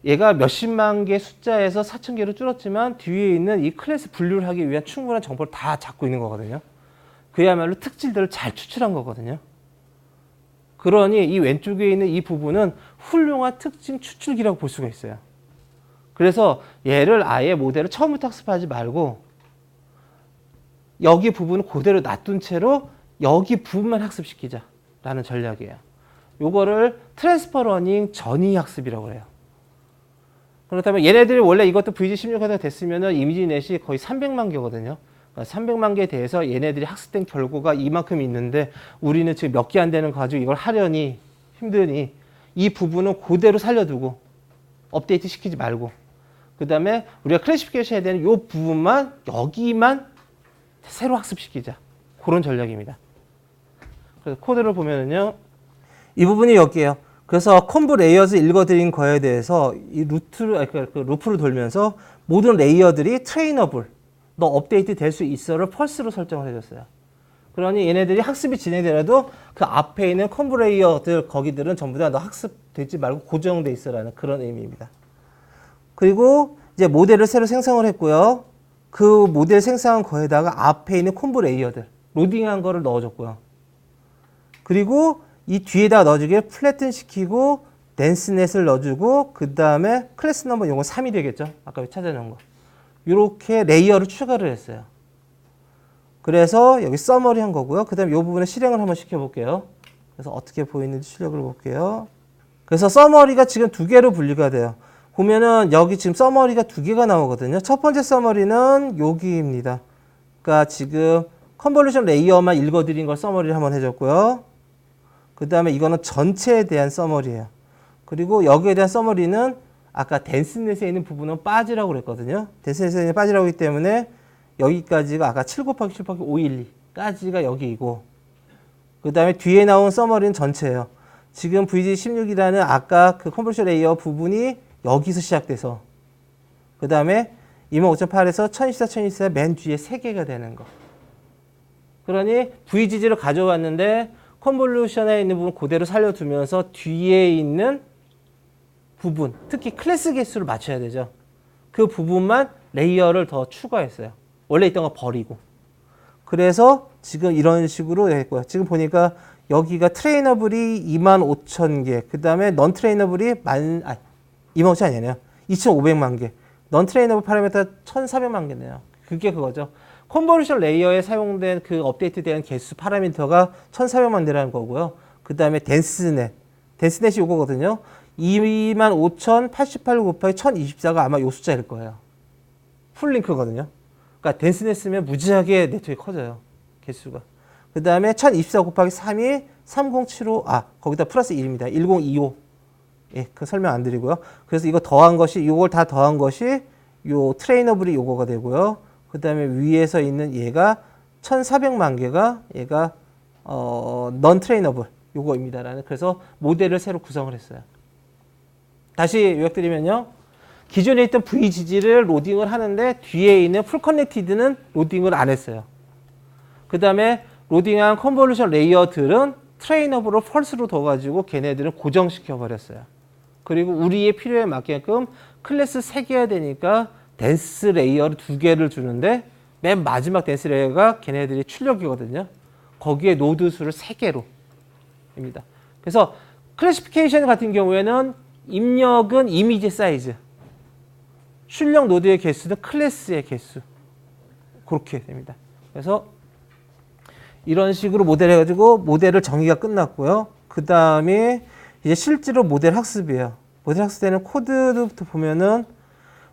A: 얘가 몇십만 개 숫자에서 4,000개로 줄었지만 뒤에 있는 이 클래스 분류를 하기 위한 충분한 정보를 다 잡고 있는 거거든요. 그야말로 특질들을 잘 추출한 거거든요. 그러니 이 왼쪽에 있는 이 부분은 훌륭한 특징 추출기라고 볼 수가 있어요. 그래서 얘를 아예 모델을 처음부터 학습하지 말고 여기 부분을 그대로 놔둔 채로 여기 부분만 학습시키자라는 전략이에요. 요거를 트랜스퍼 러닝 전이 학습이라고 해요. 그렇다면 얘네들이 원래 이것도 VG16가 됐으면 이미지 넷이 거의 300만 개거든요. 300만 개에 대해서 얘네들이 학습된 결과가 이만큼 있는데 우리는 지금 몇 개 안 되는 거 가지고 이걸 하려니 힘드니 이 부분은 그대로 살려두고 업데이트 시키지 말고 그 다음에 우리가 클래시피케이션 해야 되는 이 부분만 여기만 새로 학습시키자. 그런 전략입니다. 그래서 코드를 보면은요. 이 부분이 여기에요. 그래서 콤보 레이어즈 읽어드린 거에 대해서 이 루프를 돌면서 모든 레이어들이 트레이너블, 너 업데이트 될 수 있어를 펄스로 설정을 해줬어요. 그러니 얘네들이 학습이 진행되더라도 그 앞에 있는 콤보 레이어들 거기들은 전부 다 너 학습되지 말고 고정돼 있어라는 그런 의미입니다. 그리고 이제 모델을 새로 생성을 했고요. 그 모델 생성한 거에다가 앞에 있는 콤보 레이어들, 로딩한 거를 넣어줬고요. 그리고 이 뒤에다가 넣어주길 플래튼 시키고 덴스넷을 넣어주고 그 다음에 클래스 넘버 요거 3이 되겠죠. 아까 찾아놓은 거. 이렇게 레이어를 추가를 했어요. 그래서 여기 서머리 한 거고요. 그 다음에 이 부분에 실행을 한번 시켜볼게요. 그래서 어떻게 보이는지 출력을 볼게요. 그래서 서머리가 지금 두 개로 분리가 돼요. 보면은 여기 지금 서머리가 두 개가 나오거든요. 첫 번째 서머리는 여기입니다. 그러니까 지금 컨볼루션 레이어만 읽어드린 걸 서머리를 한번 해줬고요. 그 다음에 이거는 전체에 대한 서머리예요. 그리고 여기에 대한 서머리는 아까 덴스넷에 있는 부분은 빠지라고 그랬거든요. 덴스넷에 있는 빠지라고 하기 때문에 여기까지가 아까 7 곱하기 7 곱하기 512까지가 여기이고 그 다음에 뒤에 나온 서머리는 전체예요. 지금 VG16이라는 아까 그 컨볼루션 레이어 부분이 여기서 시작돼서 그 다음에 25008에서 1024, 1024 맨 뒤에 3개가 되는 거. 그러니 VGG를 가져왔는데 컨볼루션에 있는 부분 그대로 살려두면서 뒤에 있는 부분, 특히 클래스 개수를 맞춰야 되죠. 그 부분만 레이어를 더 추가했어요. 원래 있던 거 버리고. 그래서 지금 이런 식으로 했고요. 지금 보니까 여기가 트레이너블이 25,000개, 그 다음에 넌 트레이너블이 25,000이 아니에요. 2,500만 개. 넌 트레이너블 파라미터 1,400만 개네요. 그게 그거죠. 컨볼루션 레이어에 사용된 그 업데이트된 개수 파라미터가 1,400만 개라는 거고요. 그 다음에 덴스넷. 덴스넷이 요거거든요. 25,088 곱하기 1,024가 아마 요 숫자일 거예요. 풀링크거든요. 그러니까 덴스넷 쓰면 무지하게 네트워크가 커져요. 개수가. 그 다음에 1,024 곱하기 3이 3075, 거기다 플러스 1입니다. 1025. 예, 그 설명 안 드리고요. 그래서 이거 더한 것이, 요걸 다 더한 것이 요 트레이너블이 요거가 되고요. 그 다음에 위에서 있는 얘가 1,400만 개가 얘가 넌 트레이너블 요거입니다라는 그래서 모델을 새로 구성을 했어요. 다시 요약드리면요. 기존에 있던 VGG를 로딩을 하는데 뒤에 있는 풀 커넥티드는 로딩을 안 했어요. 그 다음에 로딩한 컨볼루션 레이어들은 트레이너블로 펄스로 둬가지고 걔네들은 고정시켜 버렸어요. 그리고 우리의 필요에 맞게끔 클래스 3개가 되니까 덴스 레이어를 2개를 주는데 맨 마지막 덴스 레이어가 걔네들이 출력이거든요. 거기에 노드 수를 3개로 입니다. 그래서 클래시피케이션 같은 경우에는 입력은 이미지 사이즈, 출력 노드의 개수는 클래스의 개수 그렇게 됩니다. 그래서 이런 식으로 모델 해가지고 모델을 정의가 끝났고요. 그 다음에 이제 실제로 모델 학습이에요. 모델 학습되는 코드부터 보면은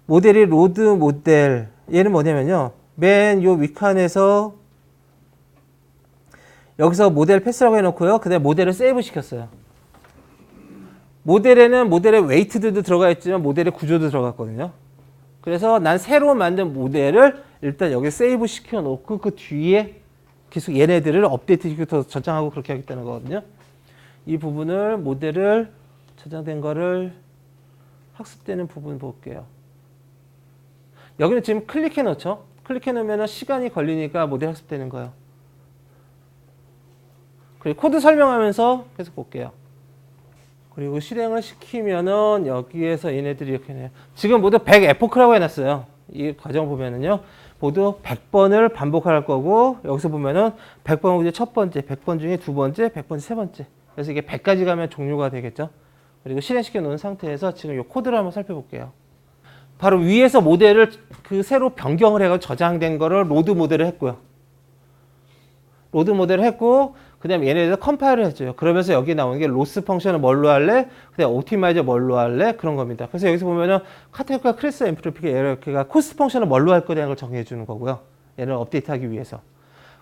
A: 모델이 로드 모델 얘는 뭐냐면요. 맨 요 윗칸에서 여기서 모델 패스라고 해놓고요. 그 다음에 모델을 세이브 시켰어요. 모델에는 모델의 웨이트들도 들어가 있지만 모델의 구조도 들어갔거든요. 그래서 난 새로 만든 모델을 일단 여기 세이브 시켜놓고 그 뒤에 계속 얘네들을 업데이트 시켜서 저장하고 그렇게 하겠다는 거거든요. 이 부분을 모델을 저장된 거를 학습되는 부분 볼게요. 여기는 지금 클릭해 놓죠. 클릭해 놓으면 시간이 걸리니까 모델 학습되는 거예요. 그리고 코드 설명하면서 계속 볼게요. 그리고 실행을 시키면은 여기에서 얘네들이 이렇게 해요. 지금 모두 100 에포크라고 해놨어요. 이 과정 보면은요. 모두 100번을 반복할 거고 여기서 보면은 100번 중에 첫 번째, 100번 중에 두 번째, 100번 세 번째. 그래서 이게 100까지 가면 종료가 되겠죠. 그리고 실행시켜 놓은 상태에서 지금 이 코드를 한번 살펴볼게요. 바로 위에서 모델을 그 새로 변경을 해서 저장된 거를 로드 모델을 했고요. 로드 모델을 했고 그 다음에 얘네들 컴파일을 해줘요. 그러면서 여기 나오는 게 로스 펑션을 뭘로 할래? 그 다음에 옵티마이저 뭘로 할래? 그런 겁니다. 그래서 여기서 보면은 카테고리가 크리스 앰플리피케 이렇게가 코스트 펑션을 뭘로 할 거냐는 걸 정해 주는 거고요. 얘를 업데이트하기 위해서.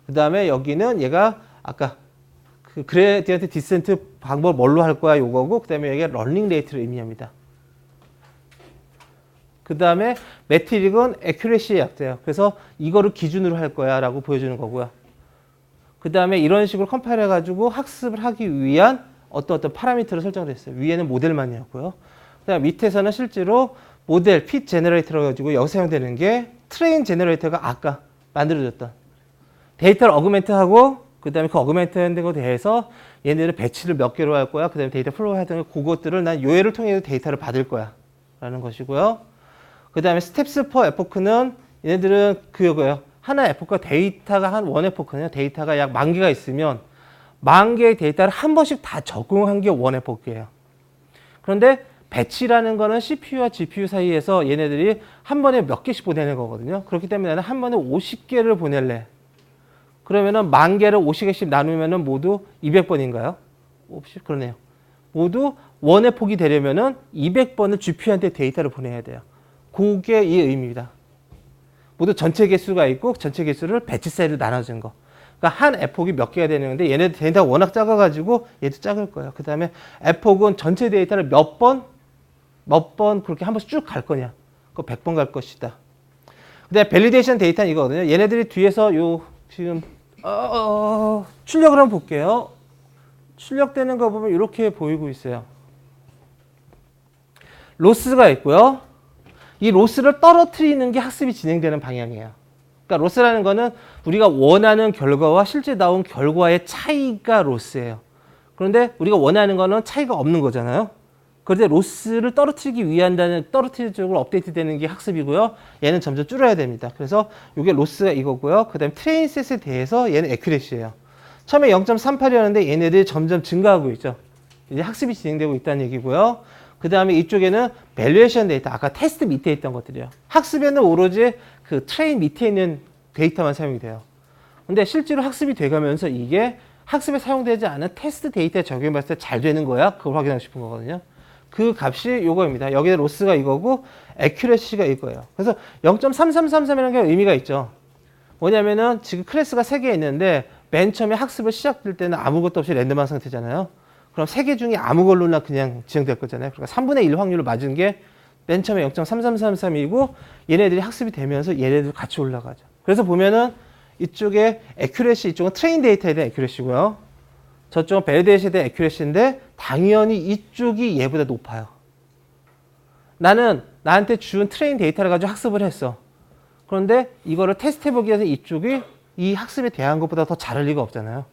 A: 그 다음에 여기는 얘가 아까 그 그레디언트 디센트 방법 뭘로 할 거야 요거고 그 다음에 여기가 런닝 레이트를 의미합니다. 그 다음에 매트릭은 애큐레시의 약자예요. 그래서 이거를 기준으로 할 거야 라고 보여주는 거고요. 그 다음에 이런 식으로 컴파일 해가지고 학습을 하기 위한 어떤 파라미터를 설정을 했어요. 위에는 모델만이었고요. 그 다음에 밑에서는 실제로 모델 핏 제너레이터라고 해가지고 여기서 사용되는 게 트레인 제너레이터가 아까 만들어졌던 데이터를 어그멘트하고 그 다음에 그 어그멘트 된 거에 대해서 얘네들은 배치를 몇 개로 할 거야. 그 다음에 데이터 플로우 하던 그것들을 난 요애를 통해서 데이터를 받을 거야. 라는 것이고요. 그 다음에 스텝스 퍼 에포크는 얘네들은 그거예요. 하나 에포크가 데이터가 원 에포크는요. 데이터가 약 10,000개가 있으면 10,000개의 데이터를 한 번씩 다 적응한 게 원 에포크예요. 그런데 배치라는 거는 CPU와 GPU 사이에서 얘네들이 한 번에 몇 개씩 보내는 거거든요. 그렇기 때문에 나는 한 번에 50개를 보낼래. 그러면은 10,000개를 50개씩 나누면은 모두 200번인가요? 50? 그러네요. 모두 원의 폭이 되려면은 200번을 GPU한테 데이터를 보내야 돼요. 그게 이 의미입니다. 모두 전체 개수가 있고 전체 개수를 배치 사이로 나눠준 거. 그러니까 한 에폭이 몇 개가 되는 건데 얘네들 데이터가 워낙 작아가지고 얘도 작을 거예요. 그 다음에 에폭은 전체 데이터를 몇 번 그렇게 한 번씩 쭉 갈 거냐. 그거 100번 갈 것이다. 그 다음에 밸리데이션 데이터는 이거거든요. 얘네들이 뒤에서 요 지금 출력을 한번 볼게요. 출력되는 거 보면 이렇게 보이고 있어요. 로스가 있고요. 이 로스를 떨어뜨리는 게 학습이 진행되는 방향이에요. 그러니까 로스라는 거는 우리가 원하는 결과와 실제 나온 결과의 차이가 로스예요. 그런데 우리가 원하는 거는 차이가 없는 거잖아요. 그런데 로스를 떨어뜨리기 위한다는 떨어뜨리는 쪽으로 업데이트되는 게 학습이고요. 얘는 점점 줄어야 됩니다. 그래서 이게 로스가 이거고요. 그다음에 트레인 셋에 대해서 얘는 애큐레시예요. 처음에 0.38이었는데 얘네들이 점점 증가하고 있죠. 이제 학습이 진행되고 있다는 얘기고요. 그 다음에 이쪽에는 밸류에이션 데이터, 아까 테스트 밑에 있던 것들이요. 학습에는 오로지 그 트레인 밑에 있는 데이터만 사용이 돼요. 근데 실제로 학습이 돼가면서 이게 학습에 사용되지 않은 테스트 데이터에 적용했을 때 잘 되는 거야? 그걸 확인하고 싶은 거거든요. 그 값이 요거입니다. 여기에 로스가 이거고 애큐레시가 이거예요. 그래서 0.3333이라는 게 의미가 있죠. 뭐냐면은 지금 클래스가 3개 있는데 맨 처음에 학습을 시작될 때는 아무것도 없이 랜덤한 상태잖아요. 그럼 3개 중에 아무 걸로나 그냥 지정될 거잖아요. 그러니까 3분의 1 확률로 맞은 게 맨 처음에 0.3333이고 얘네들이 학습이 되면서 얘네들 같이 올라가죠. 그래서 보면은 이쪽에 애큐레시, 이쪽은 트레인 데이터에 대한 애큐레시고요. 저쪽은 밸리데이션에 대한 애큐레시인데 당연히 이쪽이 얘보다 높아요. 나는 나한테 준 트레인 데이터를 가지고 학습을 했어. 그런데 이거를 테스트해보기 위해서 이쪽이 이 학습에 대한 것보다 더 잘할 리가 없잖아요.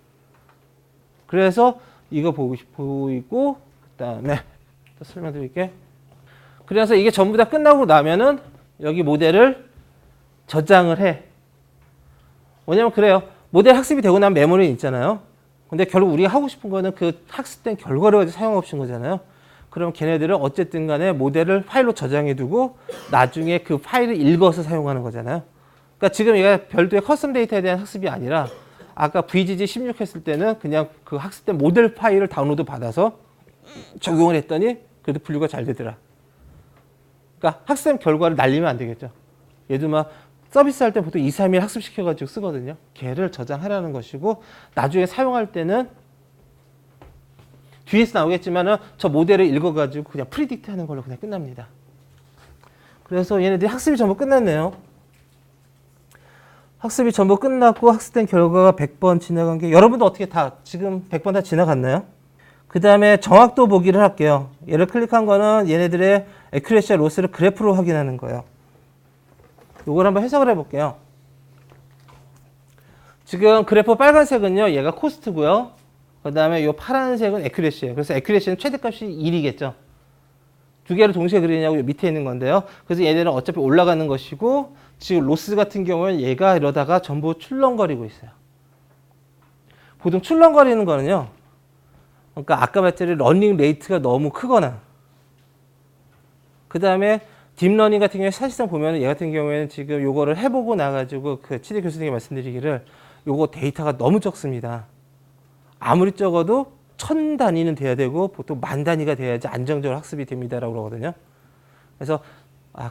A: 그래서 이거 보이고 그다음에 또 설명드릴게. 그래서 이게 전부 다 끝나고 나면은 여기 모델을 저장을 해. 뭐냐면 그래요. 모델 학습이 되고 나면 메모리 있잖아요. 근데 결국 우리가 하고 싶은 거는 그 학습된 결과를 가지고 사용하고 싶은 거잖아요. 그럼 걔네들은 어쨌든 간에 모델을 파일로 저장해 두고 나중에 그 파일을 읽어서 사용하는 거잖아요. 그러니까 지금 얘가 별도의 커스텀 데이터에 대한 학습이 아니라 아까 VGG16 했을 때는 그냥 그 학습된 모델 파일을 다운로드 받아서 적용을 했더니 그래도 분류가 잘 되더라. 그러니까 학습 결과를 날리면 안 되겠죠. 얘도 막 서비스 할 때 보통 2, 3일 학습시켜가지고 쓰거든요. 걔를 저장하라는 것이고 나중에 사용할 때는 뒤에서 나오겠지만은 저 모델을 읽어가지고 그냥 프리딕트 하는 걸로 그냥 끝납니다. 그래서 얘네들이 학습이 전부 끝났네요. 학습이 전부 끝났고 학습된 결과가 100번 지나간 게 여러분도 어떻게 다 지금 100번 다 지나갔나요? 그 다음에 정확도 보기를 할게요. 얘를 클릭한 거는 얘네들의 애큐레시와 로스를 그래프로 확인하는 거예요. 요걸 한번 해석을 해볼게요. 지금 그래프 빨간색은요, 얘가 코스트고요. 그 다음에 요 파란색은 애큐레시예요. 그래서 애큐레시는 최대값이 1이겠죠. 두 개를 동시에 그리냐고 밑에 있는 건데요. 그래서 얘네는 어차피 올라가는 것이고 지금 로스 같은 경우는 얘가 이러다가 전부 출렁거리고 있어요. 보통 출렁거리는 거는요. 그러니까 아까 말했듯이 러닝 레이트가 너무 크거나 그 다음에 딥러닝 같은 경우에 사실상 보면 얘 같은 경우에는 지금 요거를 해보고 나가지고 그 치대 교수님이 말씀드리기를 요거 데이터가 너무 적습니다. 아무리 적어도 1000 단위는 돼야 되고 보통 10,000 단위가 돼야지 안정적으로 학습이 됩니다라고 그러거든요. 그래서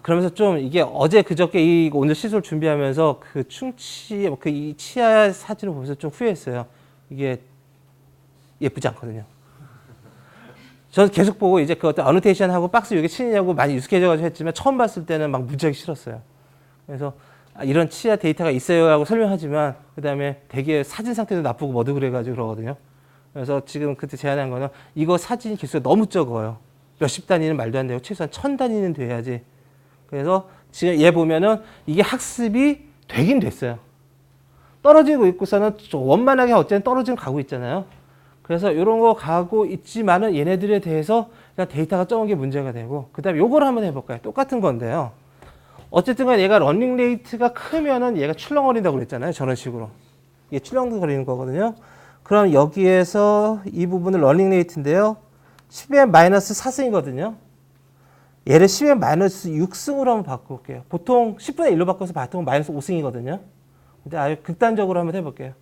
A: 그러면서 좀 이게 어제 그저께 이 오늘 시술 준비하면서 그 충치 그 이 치아 사진을 보면서 좀 후회했어요. 이게 예쁘지 않거든요. 저는 계속 보고 이제 그 어떤 어노테이션하고 박스 이게 치느냐고 많이 익숙해져가지고 했지만 처음 봤을 때는 막 무지하게 싫었어요. 그래서 이런 치아 데이터가 있어요 하고 설명하지만 그 다음에 되게 사진 상태도 나쁘고 뭐도 그래가지고 그러거든요. 그래서 지금 그때 제안한 거는 이거 사진 개수가 너무 적어요. 몇십 단위는 말도 안 되고 최소한 1000 단위는 돼야지. 그래서 지금 얘 보면은 이게 학습이 되긴 됐어요. 떨어지고 있고서는 원만하게 어쨌든 떨어지는 가고 있잖아요. 그래서 이런 거 가고 있지만은 얘네들에 대해서 그냥 데이터가 적은 게 문제가 되고 그 다음에 요걸 한번 해볼까요? 똑같은 건데요. 어쨌든 간 얘가 러닝 레이트가 크면은 얘가 출렁거린다고 그랬잖아요. 저런 식으로. 이게 출렁거리는 거거든요. 그럼 여기에서 이 부분은 러닝 레이트인데요. 10의 마이너스 4승이거든요. 얘를 10의 마이너스 6승으로 한번 바꿔볼게요. 보통 10분의 1로 바꿔서 보통 마이너스 5승이거든요. 근데 아주 극단적으로 한번 해볼게요.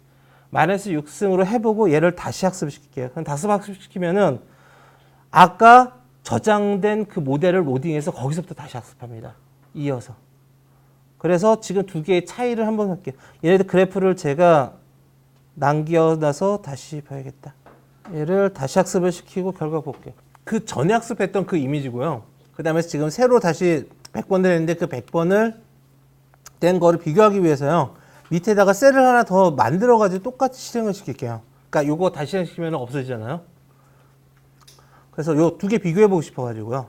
A: 마이너스 6승으로 해보고 얘를 다시 학습을 시킬게요. 그럼 다시 학습시키면은 아까 저장된 그 모델을 로딩해서 거기서부터 다시 학습합니다. 이어서. 그래서 지금 두 개의 차이를 한번 할게요. 얘네들 그래프를 제가 남겨놔서 다시 봐야겠다. 얘를 다시 학습을 시키고 결과 볼게요. 그 전에 학습했던 그 이미지고요. 그 다음에 지금 새로 다시 100번을 했는데 그 100번을 된 거를 비교하기 위해서요. 밑에다가 셀을 하나 더 만들어가지고 똑같이 실행을 시킬게요. 그러니까 요거 다시 실행시키면 없어지잖아요. 그래서 요 두 개 비교해보고 싶어가지고요.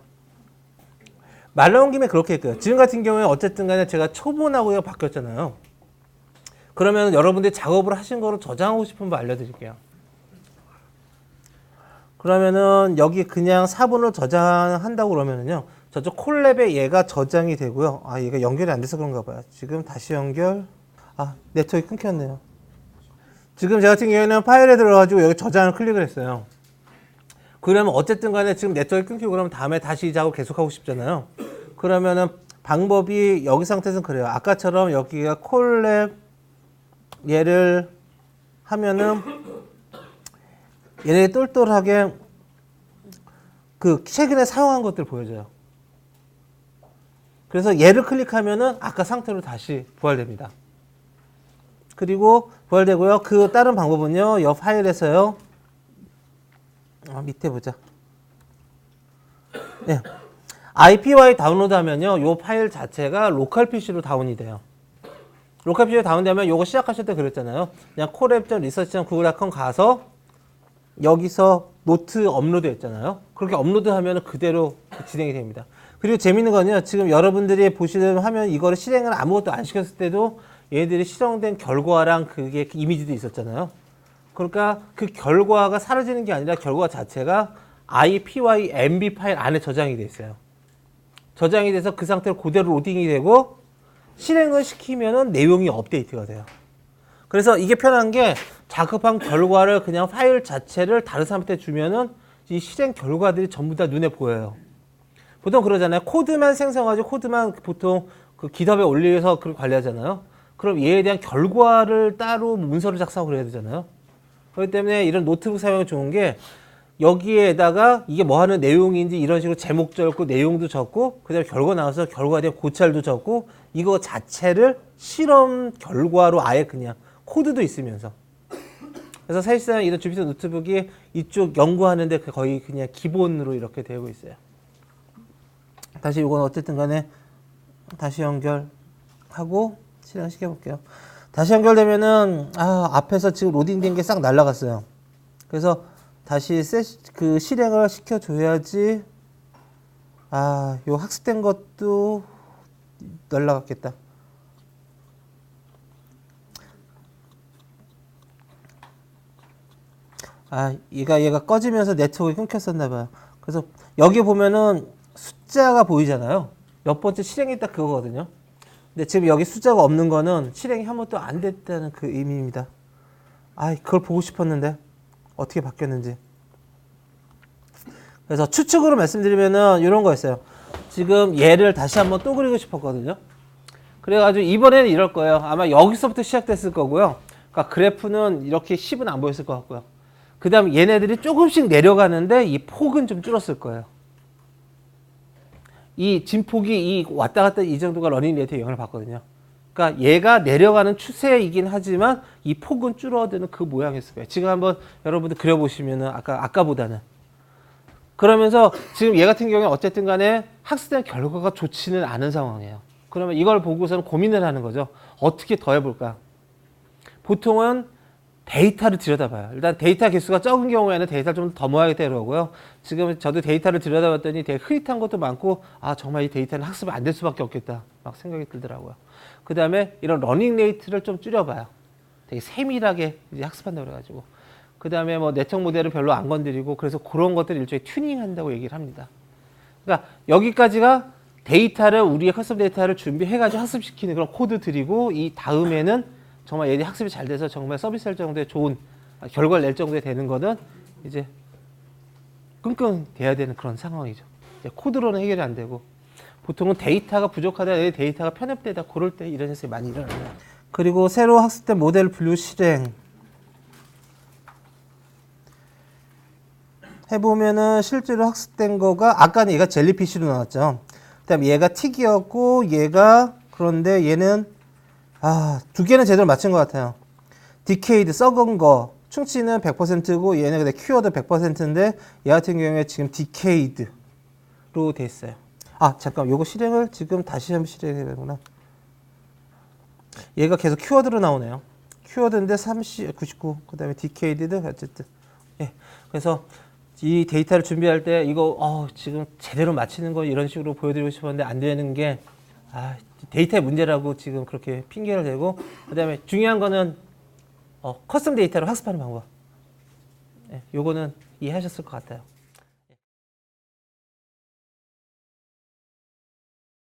A: 말 나온 김에 그렇게 했고요. 지금 같은 경우에 어쨌든 간에 제가 초본하고 바뀌었잖아요. 그러면 여러분들이 작업을 하신 거를 저장하고 싶은 거 알려드릴게요. 그러면은 여기 그냥 4번을 저장한다고 그러면은요. 저쪽 콜랩에 얘가 저장이 되고요. 아, 얘가 연결이 안 돼서 그런가 봐요. 지금 다시 연결. 아, 네트워크 끊겼네요. 지금 제 같은 경우에는 파일에 들어가지고 여기 저장을 클릭을 했어요. 그러면 어쨌든 간에 지금 네트워크 끊기고 그러면 다음에 다시 이 작업 계속하고 싶잖아요. 그러면은 방법이 여기 상태에서는 그래요. 아까처럼 여기가 콜랩 얘를 하면은 얘네 똘똘하게 그 최근에 사용한 것들 보여줘요. 그래서 얘를 클릭하면은 아까 상태로 다시 부활됩니다. 그리고 부활되고요. 그 다른 방법은요. 이 파일에서요. 밑에 보자. 네. IPY 다운로드 하면요. 이 파일 자체가 로컬 PC로 다운이 돼요. 로컬 PC로 다운되면 요거 시작하실 때 그랬잖아요. 그냥 콜앱.research.google.com 가서 여기서 노트 업로드 했잖아요. 그렇게 업로드 하면 그대로 진행이 됩니다. 그리고 재밌는 건요. 지금 여러분들이 보시는 화면 이거를 실행을 아무것도 안 시켰을 때도 얘들이 실행된 결과랑 그게 이미지도 있었잖아요. 그러니까 그 결과가 사라지는 게 아니라 결과 자체가 IPYMB 파일 안에 저장이 돼 있어요. 저장이 돼서 그 상태로 그대로 로딩이 되고 실행을 시키면은 내용이 업데이트가 돼요. 그래서 이게 편한 게 작업한 결과를 그냥 파일 자체를 다른 사람한테 주면은 이 실행 결과들이 전부 다 눈에 보여요. 보통 그러잖아요. 코드만 생성하지 코드만 보통 그 깃허브에 올려서 그걸 관리하잖아요. 그럼 얘에 대한 결과를 따로 문서를 작성하고 그래야 되잖아요. 그렇기 때문에 이런 노트북 사용이 좋은 게 여기에다가 이게 뭐 하는 내용인지 이런 식으로 제목 적고 내용도 적고 그다음에 결과 나와서 결과에 대한 고찰도 적고 이거 자체를 실험 결과로 아예 그냥 코드도 있으면서 그래서 사실상 이런 주피터 노트북이 이쪽 연구하는데 거의 그냥 기본으로 이렇게 되고 있어요. 다시 이건 어쨌든 간에 다시 연결하고 실행시켜 볼게요. 다시 연결되면은 앞에서 지금 로딩된 게 싹 날라갔어요. 그래서 다시 그 실행을 시켜줘야지 요 학습된 것도 날라갔겠다. 얘가 꺼지면서 네트워크가 끊겼었나 봐요. 그래서 여기 보면은 숫자가 보이잖아요. 몇 번째 실행했다 그거거든요. 근데 지금 여기 숫자가 없는 거는 실행이 한 번도 안 됐다는 그 의미입니다. 그걸 보고 싶었는데 어떻게 바뀌었는지. 그래서 추측으로 말씀드리면은 이런 거였어요. 지금 얘를 다시 한번 또 그리고 싶었거든요. 그래가지고 이번에는 이럴 거예요. 아마 여기서부터 시작됐을 거고요. 그러니까 그래프는 이렇게 10은 안 보였을 것 같고요. 그 다음에 얘네들이 조금씩 내려가는데 이 폭은 좀 줄었을 거예요. 이 진폭이 이 왔다 갔다 이 정도가 러닝 레이트에 영향을 받거든요. 그러니까 얘가 내려가는 추세이긴 하지만 이 폭은 줄어드는 그 모양이었을 거예요. 지금 한번 여러분들 그려보시면은 아까보다는. 그러면서 지금 얘 같은 경우에 어쨌든 간에 학습된 결과가 좋지는 않은 상황이에요. 그러면 이걸 보고서는 고민을 하는 거죠. 어떻게 더 해볼까? 보통은 데이터를 들여다봐요. 일단 데이터 개수가 적은 경우에는 데이터를 좀 더 모아야겠다 이러고요. 지금 저도 데이터를 들여다봤더니 되게 흐릿한 것도 많고 정말 이 데이터는 학습이 안 될 수밖에 없겠다 막 생각이 들더라고요. 그 다음에 이런 러닝 레이트를 좀 줄여봐요. 되게 세밀하게 이제 학습한다고 그래가지고 그 다음에 뭐 네트워크 모델을 별로 안 건드리고 그래서 그런 것들을 일종의 튜닝한다고 얘기를 합니다. 그러니까 여기까지가 데이터를 우리의 커스텀 데이터를 준비해가지고 학습시키는 그런 코드 드리고 이 다음에는 정말 얘들이 학습이 잘 돼서 정말 서비스할 정도의 좋은 결과를 낼 정도에 되는 거는 이제 끙끙 대야 되는 그런 상황이죠. 이제 코드로는 해결이 안 되고 보통은 데이터가 부족하다, 내 데이터가 편협되다 그럴 때 이런 현상이 많이 일어나요. 그리고 새로 학습된 모델 분류 실행 해보면은 실제로 학습된 거가 아까는 얘가 젤리피쉬로 나왔죠. 그다음에 얘가 틱이었고 얘가 그런데 얘는 두 개는 제대로 맞춘 것 같아요. 디케이드 썩은 거 충치는 100%고 얘는 근데 큐어도 100%인데 얘 같은 경우에 지금 디케이드로 돼 있어요. 잠깐 요거 실행을 지금 다시 한번 실행해야 되구나. 얘가 계속 큐어드로 나오네요. 큐어드인데 30, 99 그다음에 디케이드도 어쨌든 그래서 이 데이터를 준비할 때 이거 지금 제대로 맞히는 거 이런 식으로 보여드리고 싶었는데 안 되는 게 데이터의 문제라고 지금 그렇게 핑계를 대고 그다음에 중요한 거는 커스텀 데이터로 학습하는 방법. 요거는 이해하셨을 것 같아요.